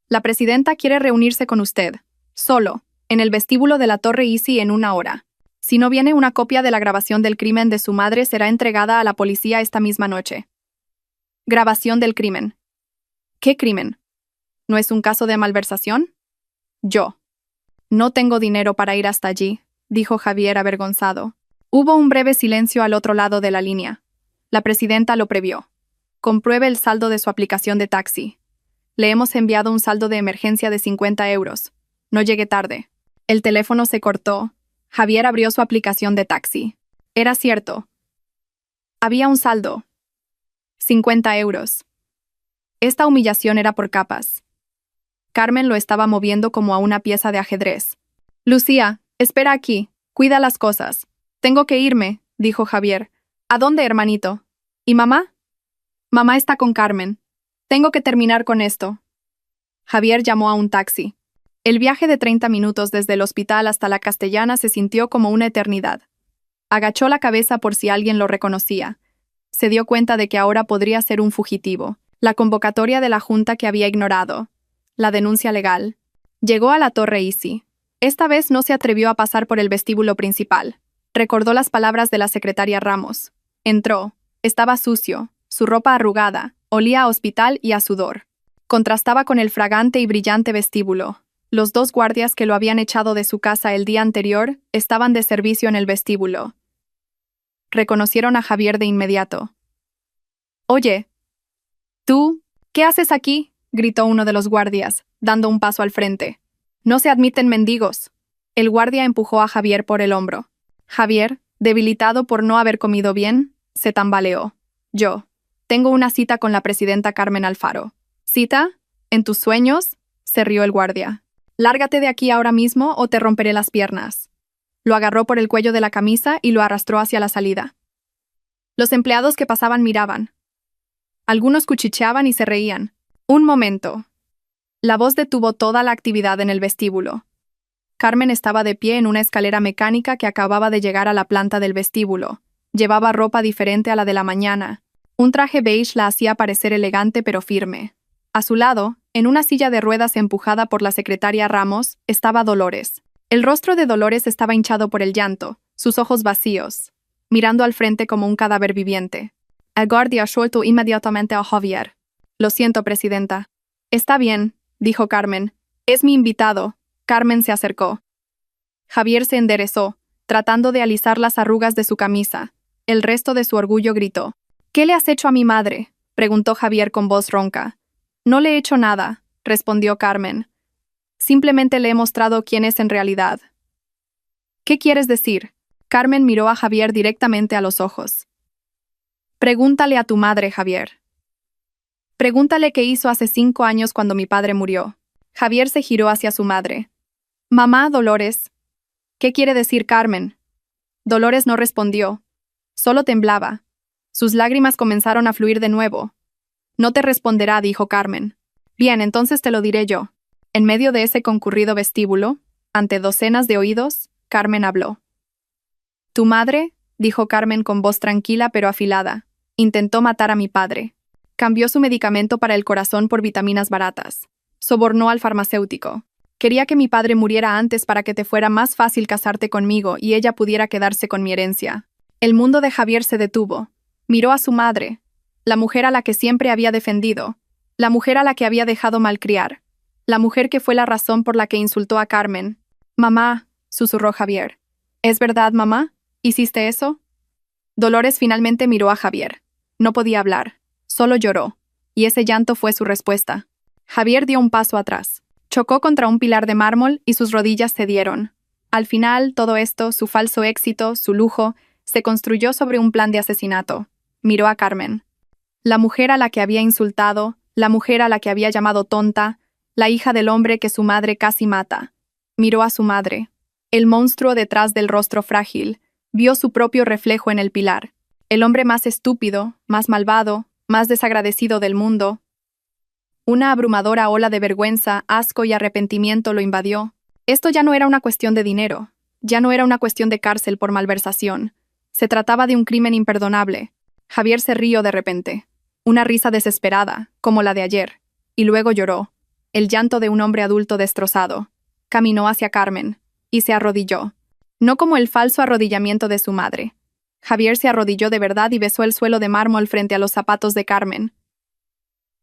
La presidenta quiere reunirse con usted, solo, en el vestíbulo de la Torre Easy en 1 hora. Si no viene, una copia de la grabación del crimen de su madre será entregada a la policía esta misma noche. Grabación del crimen. ¿Qué crimen? ¿No es un caso de malversación? Yo. No tengo dinero para ir hasta allí, dijo Javier avergonzado. Hubo un breve silencio al otro lado de la línea. La presidenta lo previó. Compruebe el saldo de su aplicación de taxi. Le hemos enviado un saldo de emergencia de 50 euros. No llegue tarde. El teléfono se cortó. Javier abrió su aplicación de taxi. Era cierto. Había un saldo. 50 euros. Esta humillación era por capas. Carmen lo estaba moviendo como a una pieza de ajedrez. Lucía, espera aquí. Cuida las cosas. Tengo que irme, dijo Javier. ¿A dónde, hermanito? ¿Y mamá? Mamá está con Carmen. Tengo que terminar con esto. Javier llamó a un taxi. El viaje de 30 minutos desde el hospital hasta la Castellana se sintió como una eternidad. Agachó la cabeza por si alguien lo reconocía. Se dio cuenta de que ahora podría ser un fugitivo. La convocatoria de la junta que había ignorado. La denuncia legal. Llegó a la Torre Easy. Esta vez no se atrevió a pasar por el vestíbulo principal. Recordó las palabras de la secretaria Ramos. Entró. Estaba sucio, su ropa arrugada, olía a hospital y a sudor. Contrastaba con el fragante y brillante vestíbulo. Los 2 guardias que lo habían echado de su casa el día anterior estaban de servicio en el vestíbulo. Reconocieron a Javier de inmediato. «Oye, ¿tú? ¿Qué haces aquí?», gritó uno de los guardias, dando un paso al frente. «No se admiten mendigos». El guardia empujó a Javier por el hombro. Javier, debilitado por no haber comido bien, se tambaleó. «Yo. Tengo una cita con la presidenta Carmen Alfaro». «¿Cita? ¿En tus sueños?», se rió el guardia. «Lárgate de aquí ahora mismo o te romperé las piernas». Lo agarró por el cuello de la camisa y lo arrastró hacia la salida. Los empleados que pasaban miraban. Algunos cuchicheaban y se reían. Un momento. La voz detuvo toda la actividad en el vestíbulo. Carmen estaba de pie en una escalera mecánica que acababa de llegar a la planta del vestíbulo. Llevaba ropa diferente a la de la mañana. Un traje beige la hacía parecer elegante pero firme. A su lado, en una silla de ruedas empujada por la secretaria Ramos, estaba Dolores. El rostro de Dolores estaba hinchado por el llanto, sus ojos vacíos, mirando al frente como un cadáver viviente. El guardia soltó inmediatamente a Javier. «Lo siento, presidenta». «Está bien», dijo Carmen. «Es mi invitado». Carmen se acercó. Javier se enderezó, tratando de alisar las arrugas de su camisa. El resto de su orgullo gritó. «¿Qué le has hecho a mi madre? preguntó Javier con voz ronca. No le he hecho nada, respondió Carmen. Simplemente le he mostrado quién es en realidad. ¿Qué quieres decir? Carmen miró a Javier directamente a los ojos. Pregúntale a tu madre, Javier. Pregúntale qué hizo hace 5 años cuando mi padre murió. Javier se giró hacia su madre. Mamá, Dolores. ¿Qué quiere decir Carmen? Dolores no respondió. Solo temblaba. Sus lágrimas comenzaron a fluir de nuevo. No te responderá, dijo Carmen. Bien, entonces te lo diré yo. En medio de ese concurrido vestíbulo, ante docenas de oídos, Carmen habló. Tu madre, dijo Carmen con voz tranquila pero afilada, intentó matar a mi padre. Cambió su medicamento para el corazón por vitaminas baratas. Sobornó al farmacéutico. Quería que mi padre muriera antes para que te fuera más fácil casarte conmigo y ella pudiera quedarse con mi herencia. El mundo de Javier se detuvo. Miró a su madre, la mujer a la que siempre había defendido, la mujer a la que había dejado malcriar, la mujer que fue la razón por la que insultó a Carmen. Mamá, susurró Javier. ¿Es verdad, mamá? ¿Hiciste eso? Dolores finalmente miró a Javier. No podía hablar. Solo lloró. Y ese llanto fue su respuesta. Javier dio un paso atrás. Chocó contra un pilar de mármol y sus rodillas cedieron. Al final, todo esto, su falso éxito, su lujo, se construyó sobre un plan de asesinato. Miró a Carmen. La mujer a la que había insultado, la mujer a la que había llamado tonta, la hija del hombre que su madre casi mata. Miró a su madre. El monstruo detrás del rostro frágil vio su propio reflejo en el pilar. El hombre más estúpido, más malvado, más desagradecido del mundo. Una abrumadora ola de vergüenza, asco y arrepentimiento lo invadió. Esto ya no era una cuestión de dinero. Ya no era una cuestión de cárcel por malversación. Se trataba de un crimen imperdonable. Javier se rió de repente. Una risa desesperada, como la de ayer. Y luego lloró. El llanto de un hombre adulto destrozado. Caminó hacia Carmen. Y se arrodilló. No como el falso arrodillamiento de su madre. Javier se arrodilló de verdad y besó el suelo de mármol frente a los zapatos de Carmen.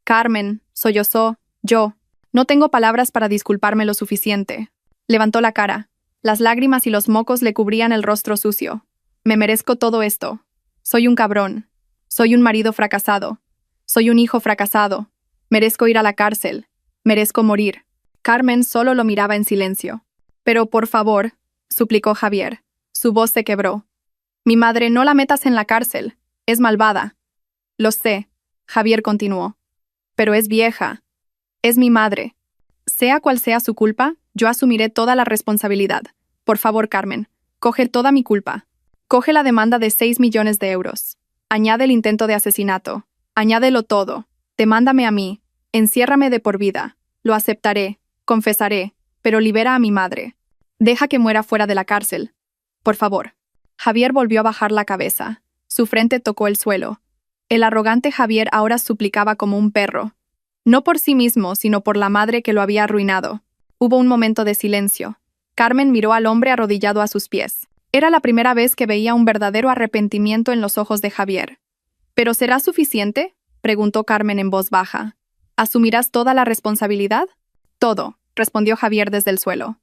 Carmen, sollozó, yo. No tengo palabras para disculparme lo suficiente. Levantó la cara. Las lágrimas y los mocos le cubrían el rostro sucio. Me merezco todo esto. Soy un cabrón. Soy un marido fracasado. Soy un hijo fracasado. Merezco ir a la cárcel. Merezco morir. Carmen solo lo miraba en silencio. Pero por favor, suplicó Javier. Su voz se quebró. Mi madre, no la metas en la cárcel. Es malvada. Lo sé, Javier continuó. Pero es vieja. Es mi madre. Sea cual sea su culpa, yo asumiré toda la responsabilidad. Por favor, Carmen, coge toda mi culpa. Coge la demanda de 6 millones de euros. Añade el intento de asesinato. Añádelo todo. Demándame a mí. Enciérrame de por vida. Lo aceptaré. Confesaré. Pero libera a mi madre. Deja que muera fuera de la cárcel. Por favor. Javier volvió a bajar la cabeza. Su frente tocó el suelo. El arrogante Javier ahora suplicaba como un perro. No por sí mismo, sino por la madre que lo había arruinado. Hubo un momento de silencio. Carmen miró al hombre arrodillado a sus pies. Era la primera vez que veía un verdadero arrepentimiento en los ojos de Javier. ¿Pero será suficiente?, preguntó Carmen en voz baja. ¿Asumirás toda la responsabilidad? Todo, respondió Javier desde el suelo.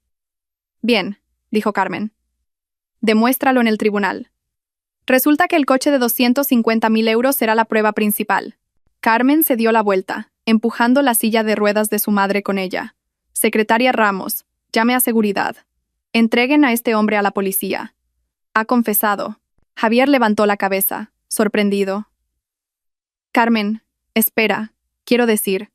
Bien, dijo Carmen. Demuéstralo en el tribunal. Resulta que el coche de 250.000 euros será la prueba principal. Carmen se dio la vuelta, empujando la silla de ruedas de su madre con ella. Secretaria Ramos, llame a seguridad. Entreguen a este hombre a la policía. Ha confesado. Javier levantó la cabeza, sorprendido. Carmen, espera, quiero decir.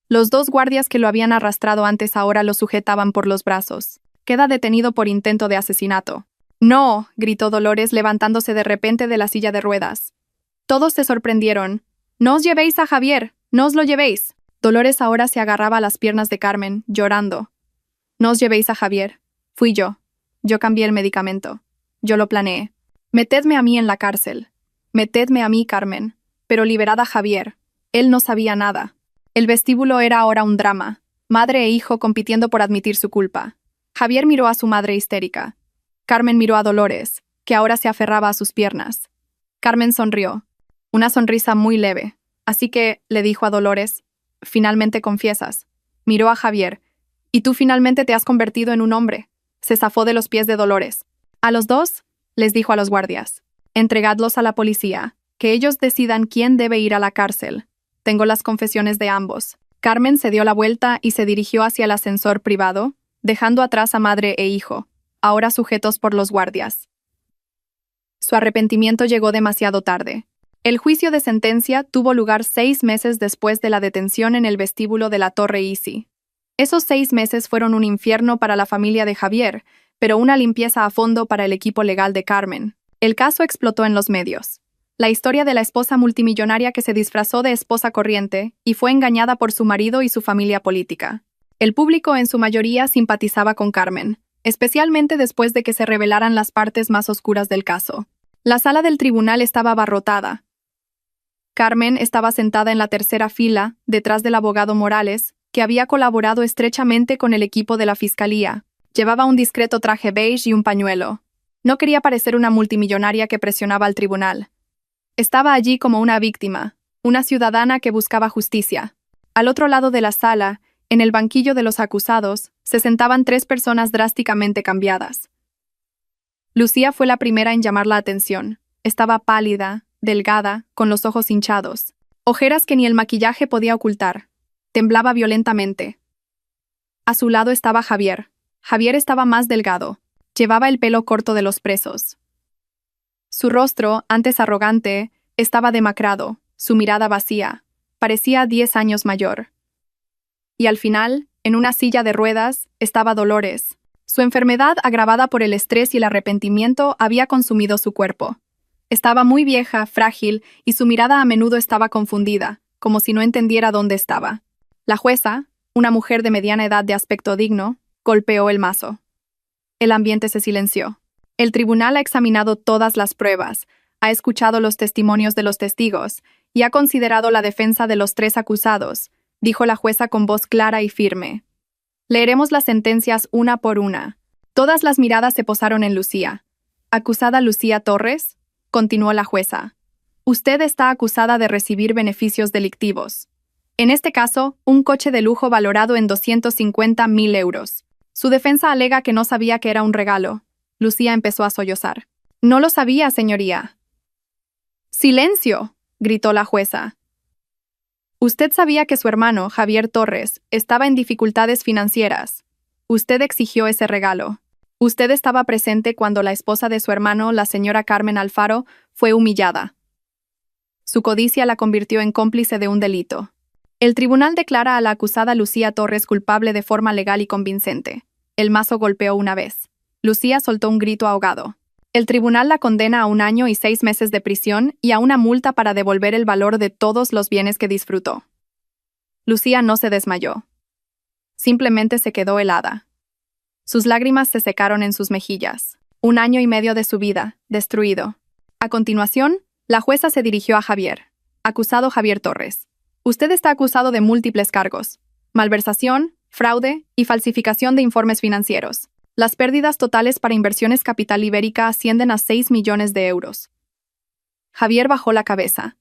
Los 2 guardias que lo habían arrastrado antes ahora lo sujetaban por los brazos. Queda detenido por intento de asesinato. ¡No!, gritó Dolores levantándose de repente de la silla de ruedas. Todos se sorprendieron. ¡No os llevéis a Javier! ¡No os lo llevéis! Dolores ahora se agarraba a las piernas de Carmen, llorando. No os llevéis a Javier. Fui yo. Yo cambié el medicamento. Yo lo planeé. Metedme a mí en la cárcel. Metedme a mí, Carmen. Pero liberad a Javier. Él no sabía nada. El vestíbulo era ahora un drama. Madre e hijo compitiendo por admitir su culpa. Javier miró a su madre histérica. Carmen miró a Dolores, que ahora se aferraba a sus piernas. Carmen sonrió. Una sonrisa muy leve. Así que, le dijo a Dolores, finalmente confiesas. Miró a Javier. Y tú finalmente te has convertido en un hombre. Se zafó de los pies de Dolores. A los 2, les dijo a los guardias. Entregadlos a la policía. Que ellos decidan quién debe ir a la cárcel. Tengo las confesiones de ambos. Carmen se dio la vuelta y se dirigió hacia el ascensor privado, dejando atrás a madre e hijo, ahora sujetos por los guardias. Su arrepentimiento llegó demasiado tarde. El juicio de sentencia tuvo lugar 6 meses después de la detención en el vestíbulo de la Torre Easy. Esos 6 meses fueron un infierno para la familia de Javier, pero una limpieza a fondo para el equipo legal de Carmen. El caso explotó en los medios. La historia de la esposa multimillonaria que se disfrazó de esposa corriente y fue engañada por su marido y su familia política. El público en su mayoría simpatizaba con Carmen, especialmente después de que se revelaran las partes más oscuras del caso. La sala del tribunal estaba abarrotada. Carmen estaba sentada en la tercera fila, detrás del abogado Morales, que había colaborado estrechamente con el equipo de la fiscalía. Llevaba un discreto traje beige y un pañuelo. No quería parecer una multimillonaria que presionaba al tribunal. Estaba allí como una víctima, una ciudadana que buscaba justicia. Al otro lado de la sala, en el banquillo de los acusados, se sentaban 3 personas drásticamente cambiadas. Lucía fue la primera en llamar la atención. Estaba pálida, delgada, con los ojos hinchados, ojeras que ni el maquillaje podía ocultar. Temblaba violentamente. A su lado estaba Javier. Javier estaba más delgado. Llevaba el pelo corto de los presos. Su rostro, antes arrogante, estaba demacrado, su mirada vacía. Parecía 10 años mayor. Y al final, en una silla de ruedas, estaba Dolores. Su enfermedad, agravada por el estrés y el arrepentimiento, había consumido su cuerpo. Estaba muy vieja, frágil, y su mirada a menudo estaba confundida, como si no entendiera dónde estaba. La jueza, una mujer de mediana edad de aspecto digno, golpeó el mazo. El ambiente se silenció. El tribunal ha examinado todas las pruebas, ha escuchado los testimonios de los testigos y ha considerado la defensa de los 3 acusados, dijo la jueza con voz clara y firme. Leeremos las sentencias una por una. Todas las miradas se posaron en Lucía. ¿Acusada Lucía Torres? Continuó la jueza. Usted está acusada de recibir beneficios delictivos. En este caso, un coche de lujo valorado en 250.000 euros. Su defensa alega que no sabía que era un regalo. Lucía empezó a sollozar. No lo sabía, señoría. ¡Silencio!, gritó la jueza. Usted sabía que su hermano, Javier Torres, estaba en dificultades financieras. Usted exigió ese regalo. Usted estaba presente cuando la esposa de su hermano, la señora Carmen Alfaro, fue humillada. Su codicia la convirtió en cómplice de un delito. El tribunal declara a la acusada Lucía Torres culpable de forma legal y convincente. El mazo golpeó una vez. Lucía soltó un grito ahogado. El tribunal la condena a 1 año y 6 meses de prisión y a una multa para devolver el valor de todos los bienes que disfrutó. Lucía no se desmayó. Simplemente se quedó helada. Sus lágrimas se secaron en sus mejillas. 1 año y medio de su vida, destruido. A continuación, la jueza se dirigió a Javier. Acusado Javier Torres. Usted está acusado de múltiples cargos: malversación, fraude y falsificación de informes financieros. Las pérdidas totales para Inversiones Capital Ibérica ascienden a 6 millones de euros. Javier bajó la cabeza.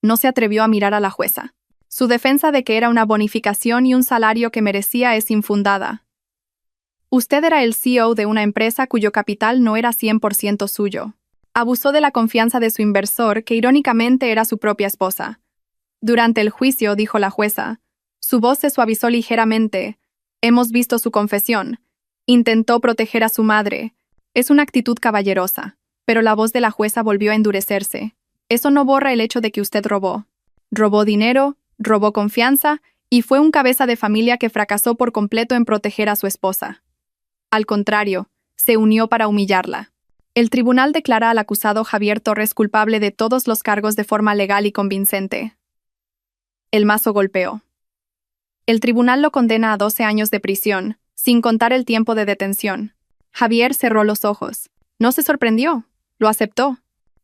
No se atrevió a mirar a la jueza. Su defensa de que era una bonificación y un salario que merecía es infundada. Usted era el CEO de una empresa cuyo capital no era 100% suyo. Abusó de la confianza de su inversor, que irónicamente era su propia esposa. Durante el juicio, dijo la jueza, su voz se suavizó ligeramente. Hemos visto su confesión. Intentó proteger a su madre. Es una actitud caballerosa. Pero la voz de la jueza volvió a endurecerse. Eso no borra el hecho de que usted robó. Robó dinero, robó confianza y fue un cabeza de familia que fracasó por completo en proteger a su esposa. Al contrario, se unió para humillarla. El tribunal declara al acusado Javier Torres culpable de todos los cargos de forma legal y convincente. El mazo golpeó. El tribunal lo condena a 12 años de prisión, sin contar el tiempo de detención. Javier cerró los ojos. No se sorprendió. Lo aceptó.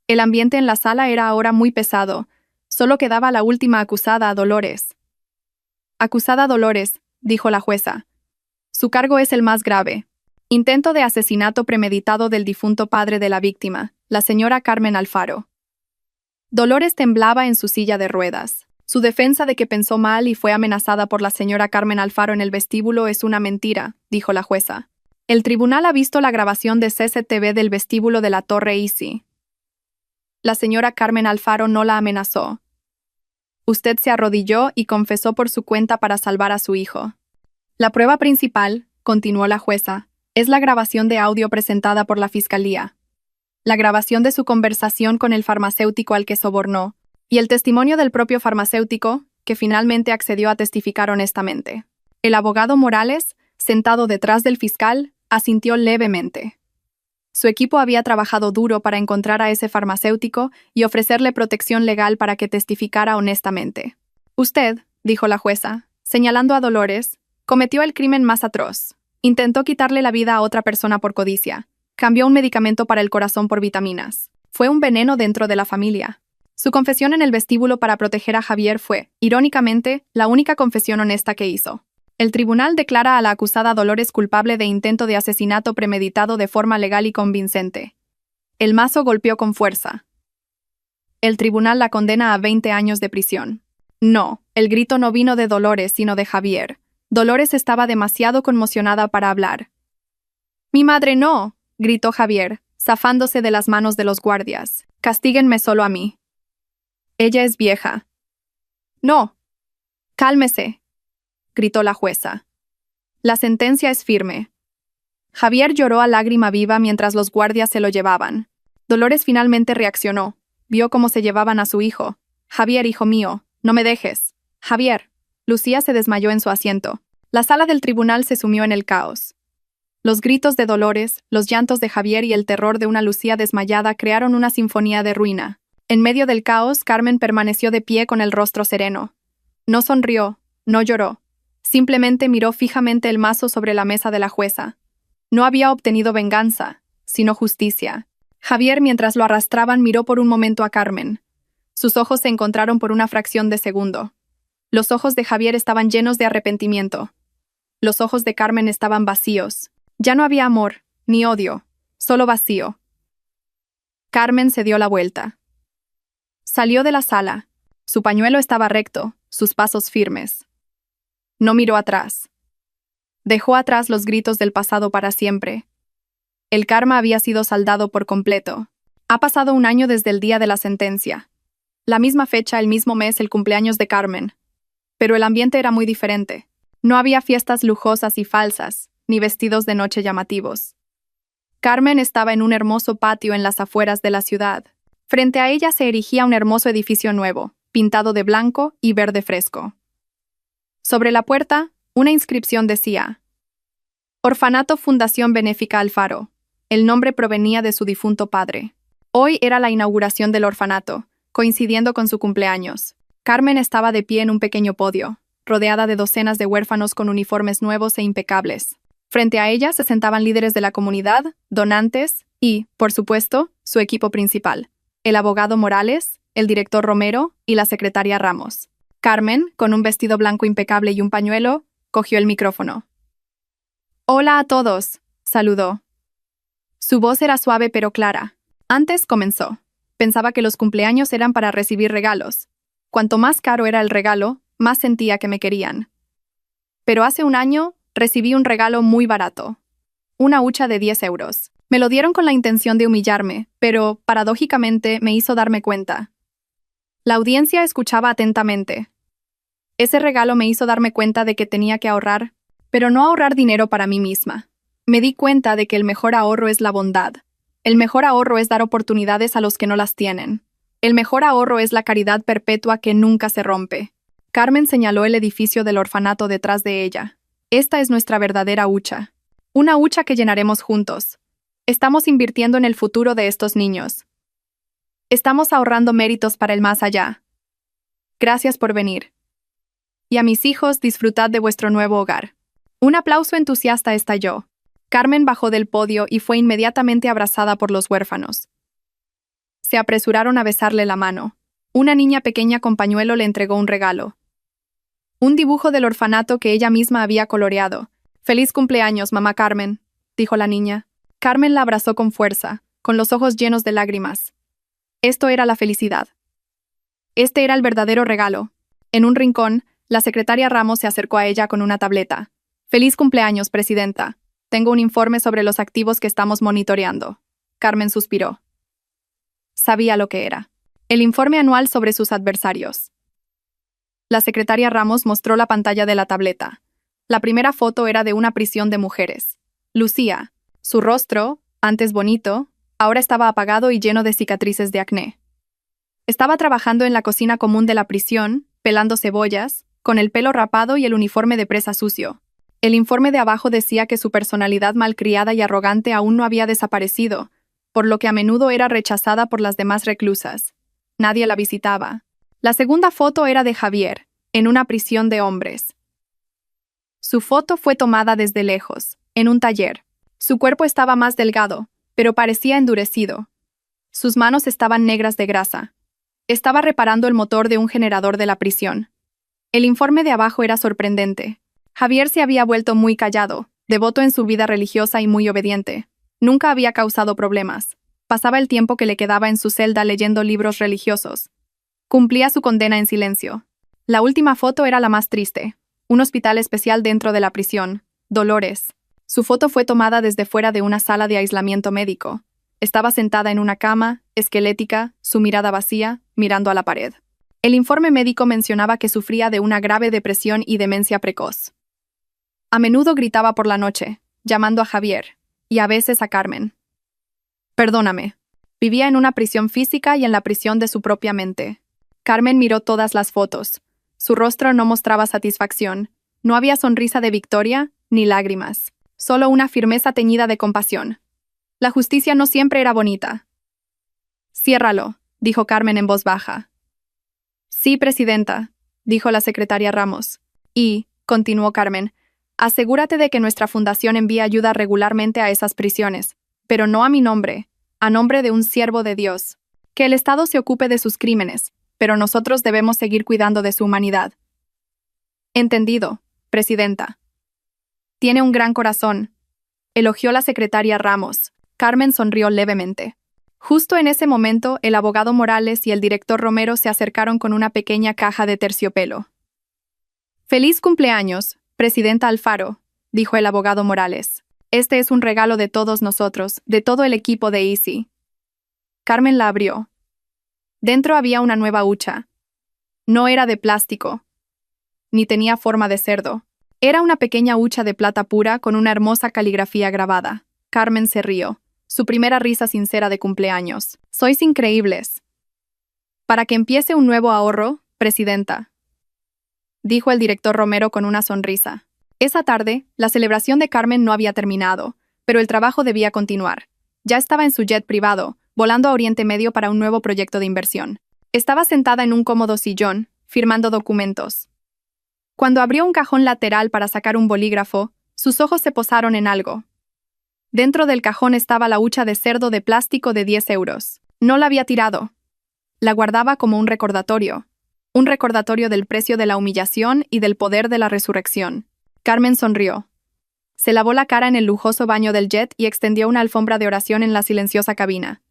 El ambiente en la sala era ahora muy pesado. Solo quedaba la última acusada, Dolores. Acusada Dolores, dijo la jueza. Su cargo es el más grave. Intento de asesinato premeditado del difunto padre de la víctima, la señora Carmen Alfaro. Dolores temblaba en su silla de ruedas. Su defensa de que pensó mal y fue amenazada por la señora Carmen Alfaro en el vestíbulo es una mentira, dijo la jueza. El tribunal ha visto la grabación de CCTV del vestíbulo de la Torre Easy. La señora Carmen Alfaro no la amenazó. Usted se arrodilló y confesó por su cuenta para salvar a su hijo. La prueba principal, continuó la jueza, es la grabación de audio presentada por la Fiscalía. La grabación de su conversación con el farmacéutico al que sobornó, y el testimonio del propio farmacéutico, que finalmente accedió a testificar honestamente. El abogado Morales, sentado detrás del fiscal, asintió levemente. Su equipo había trabajado duro para encontrar a ese farmacéutico y ofrecerle protección legal para que testificara honestamente. Usted, dijo la jueza, señalando a Dolores, cometió el crimen más atroz. Intentó quitarle la vida a otra persona por codicia. Cambió un medicamento para el corazón por vitaminas. Fue un veneno dentro de la familia. Su confesión en el vestíbulo para proteger a Javier fue, irónicamente, la única confesión honesta que hizo. El tribunal declara a la acusada Dolores culpable de intento de asesinato premeditado de forma legal y convincente. El mazo golpeó con fuerza. El tribunal la condena a 20 años de prisión. No, el grito no vino de Dolores, sino de Javier. Dolores estaba demasiado conmocionada para hablar. «¡Mi madre no!», gritó Javier, zafándose de las manos de los guardias. «Castíguenme solo a mí. Ella es vieja». «No. Cálmese», gritó la jueza. «La sentencia es firme». Javier lloró a lágrima viva mientras los guardias se lo llevaban. Dolores finalmente reaccionó. Vio cómo se llevaban a su hijo. «Javier, hijo mío, no me dejes. Javier». Lucía se desmayó en su asiento. La sala del tribunal se sumió en el caos. Los gritos de Dolores, los llantos de Javier y el terror de una Lucía desmayada crearon una sinfonía de ruina. En medio del caos, Carmen permaneció de pie con el rostro sereno. No sonrió, no lloró. Simplemente miró fijamente el mazo sobre la mesa de la jueza. No había obtenido venganza, sino justicia. Javier, mientras lo arrastraban, miró por un momento a Carmen. Sus ojos se encontraron por una fracción de segundo. Los ojos de Javier estaban llenos de arrepentimiento. Los ojos de Carmen estaban vacíos. Ya no había amor, ni odio, solo vacío. Carmen se dio la vuelta. Salió de la sala. Su pañuelo estaba recto, sus pasos firmes. No miró atrás. Dejó atrás los gritos del pasado para siempre. El karma había sido saldado por completo. Ha pasado un año desde el día de la sentencia. La misma fecha, el mismo mes, el cumpleaños de Carmen. Pero el ambiente era muy diferente. No había fiestas lujosas y falsas, ni vestidos de noche llamativos. Carmen estaba en un hermoso patio en las afueras de la ciudad. Frente a ella se erigía un hermoso edificio nuevo, pintado de blanco y verde fresco. Sobre la puerta, una inscripción decía: Orfanato Fundación Benéfica Alfaro. El nombre provenía de su difunto padre. Hoy era la inauguración del orfanato, coincidiendo con su cumpleaños. Carmen estaba de pie en un pequeño podio, rodeada de docenas de huérfanos con uniformes nuevos e impecables. Frente a ella se sentaban líderes de la comunidad, donantes y, por supuesto, su equipo principal, el abogado Morales, el director Romero y la secretaria Ramos. Carmen, con un vestido blanco impecable y un pañuelo, cogió el micrófono. «Hola a todos», saludó. Su voz era suave pero clara. Antes comenzó. Pensaba que los cumpleaños eran para recibir regalos. Cuanto más caro era el regalo, más sentía que me querían. Pero hace un año recibí un regalo muy barato. Una hucha de 10 euros. Me lo dieron con la intención de humillarme, pero, paradójicamente, me hizo darme cuenta. La audiencia escuchaba atentamente. Ese regalo me hizo darme cuenta de que tenía que ahorrar, pero no ahorrar dinero para mí misma. Me di cuenta de que el mejor ahorro es la bondad. El mejor ahorro es dar oportunidades a los que no las tienen. El mejor ahorro es la caridad perpetua que nunca se rompe. Carmen señaló el edificio del orfanato detrás de ella. Esta es nuestra verdadera hucha. Una hucha que llenaremos juntos. Estamos invirtiendo en el futuro de estos niños. Estamos ahorrando méritos para el más allá. Gracias por venir. Y a mis hijos, disfrutad de vuestro nuevo hogar. Un aplauso entusiasta estalló. Carmen bajó del podio y fue inmediatamente abrazada por los huérfanos. Se apresuraron a besarle la mano. Una niña pequeña con pañuelo le entregó un regalo. Un dibujo del orfanato que ella misma había coloreado. «Feliz cumpleaños, mamá Carmen», dijo la niña. Carmen la abrazó con fuerza, con los ojos llenos de lágrimas. Esto era la felicidad. Este era el verdadero regalo. En un rincón, la secretaria Ramos se acercó a ella con una tableta. «Feliz cumpleaños, presidenta. Tengo un informe sobre los activos que estamos monitoreando». Carmen suspiró. Sabía lo que era. El informe anual sobre sus adversarios. La secretaria Ramos mostró la pantalla de la tableta. La primera foto era de una prisión de mujeres. Lucía. Su rostro, antes bonito, ahora estaba apagado y lleno de cicatrices de acné. Estaba trabajando en la cocina común de la prisión, pelando cebollas, con el pelo rapado y el uniforme de presa sucio. El informe de abajo decía que su personalidad malcriada y arrogante aún no había desaparecido, por lo que a menudo era rechazada por las demás reclusas. Nadie la visitaba. La segunda foto era de Javier, en una prisión de hombres. Su foto fue tomada desde lejos, en un taller. Su cuerpo estaba más delgado, pero parecía endurecido. Sus manos estaban negras de grasa. Estaba reparando el motor de un generador de la prisión. El informe de abajo era sorprendente. Javier se había vuelto muy callado, devoto en su vida religiosa y muy obediente. Nunca había causado problemas. Pasaba el tiempo que le quedaba en su celda leyendo libros religiosos. Cumplía su condena en silencio. La última foto era la más triste. Un hospital especial dentro de la prisión. Dolores. Su foto fue tomada desde fuera de una sala de aislamiento médico. Estaba sentada en una cama, esquelética, su mirada vacía, mirando a la pared. El informe médico mencionaba que sufría de una grave depresión y demencia precoz. A menudo gritaba por la noche, llamando a Javier, y a veces a Carmen. Perdóname. Vivía en una prisión física y en la prisión de su propia mente. Carmen miró todas las fotos. Su rostro no mostraba satisfacción. No había sonrisa de victoria, ni lágrimas. Solo una firmeza teñida de compasión. La justicia no siempre era bonita. Ciérralo, dijo Carmen en voz baja. Sí, presidenta, dijo la secretaria Ramos. Y, continuó Carmen, asegúrate de que nuestra fundación envía ayuda regularmente a esas prisiones, pero no a mi nombre, a nombre de un siervo de Dios. Que el Estado se ocupe de sus crímenes, pero nosotros debemos seguir cuidando de su humanidad. Entendido, presidenta. Tiene un gran corazón, elogió la secretaria Ramos. Carmen sonrió levemente. Justo en ese momento, el abogado Morales y el director Romero se acercaron con una pequeña caja de terciopelo. «Feliz cumpleaños, presidenta Alfaro», dijo el abogado Morales. «Este es un regalo de todos nosotros, de todo el equipo de Easy». Carmen la abrió. Dentro había una nueva hucha. No era de plástico, ni tenía forma de cerdo. Era una pequeña hucha de plata pura con una hermosa caligrafía grabada. Carmen se rió. Su primera risa sincera de cumpleaños. «Sois increíbles». «Para que empiece un nuevo ahorro, presidenta», dijo el director Romero con una sonrisa. Esa tarde, la celebración de Carmen no había terminado, pero el trabajo debía continuar. Ya estaba en su jet privado, volando a Oriente Medio para un nuevo proyecto de inversión. Estaba sentada en un cómodo sillón, firmando documentos. Cuando abrió un cajón lateral para sacar un bolígrafo, sus ojos se posaron en algo. Dentro del cajón estaba la hucha de cerdo de plástico de 10 euros. No la había tirado. La guardaba como un recordatorio del precio de la humillación y del poder de la resurrección. Carmen sonrió. Se lavó la cara en el lujoso baño del jet y extendió una alfombra de oración en la silenciosa cabina.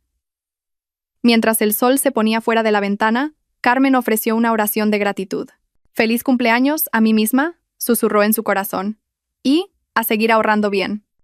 Mientras el sol se ponía fuera de la ventana, Carmen ofreció una oración de gratitud. «Feliz cumpleaños a mí misma», susurró en su corazón. «Y a seguir ahorrando bien».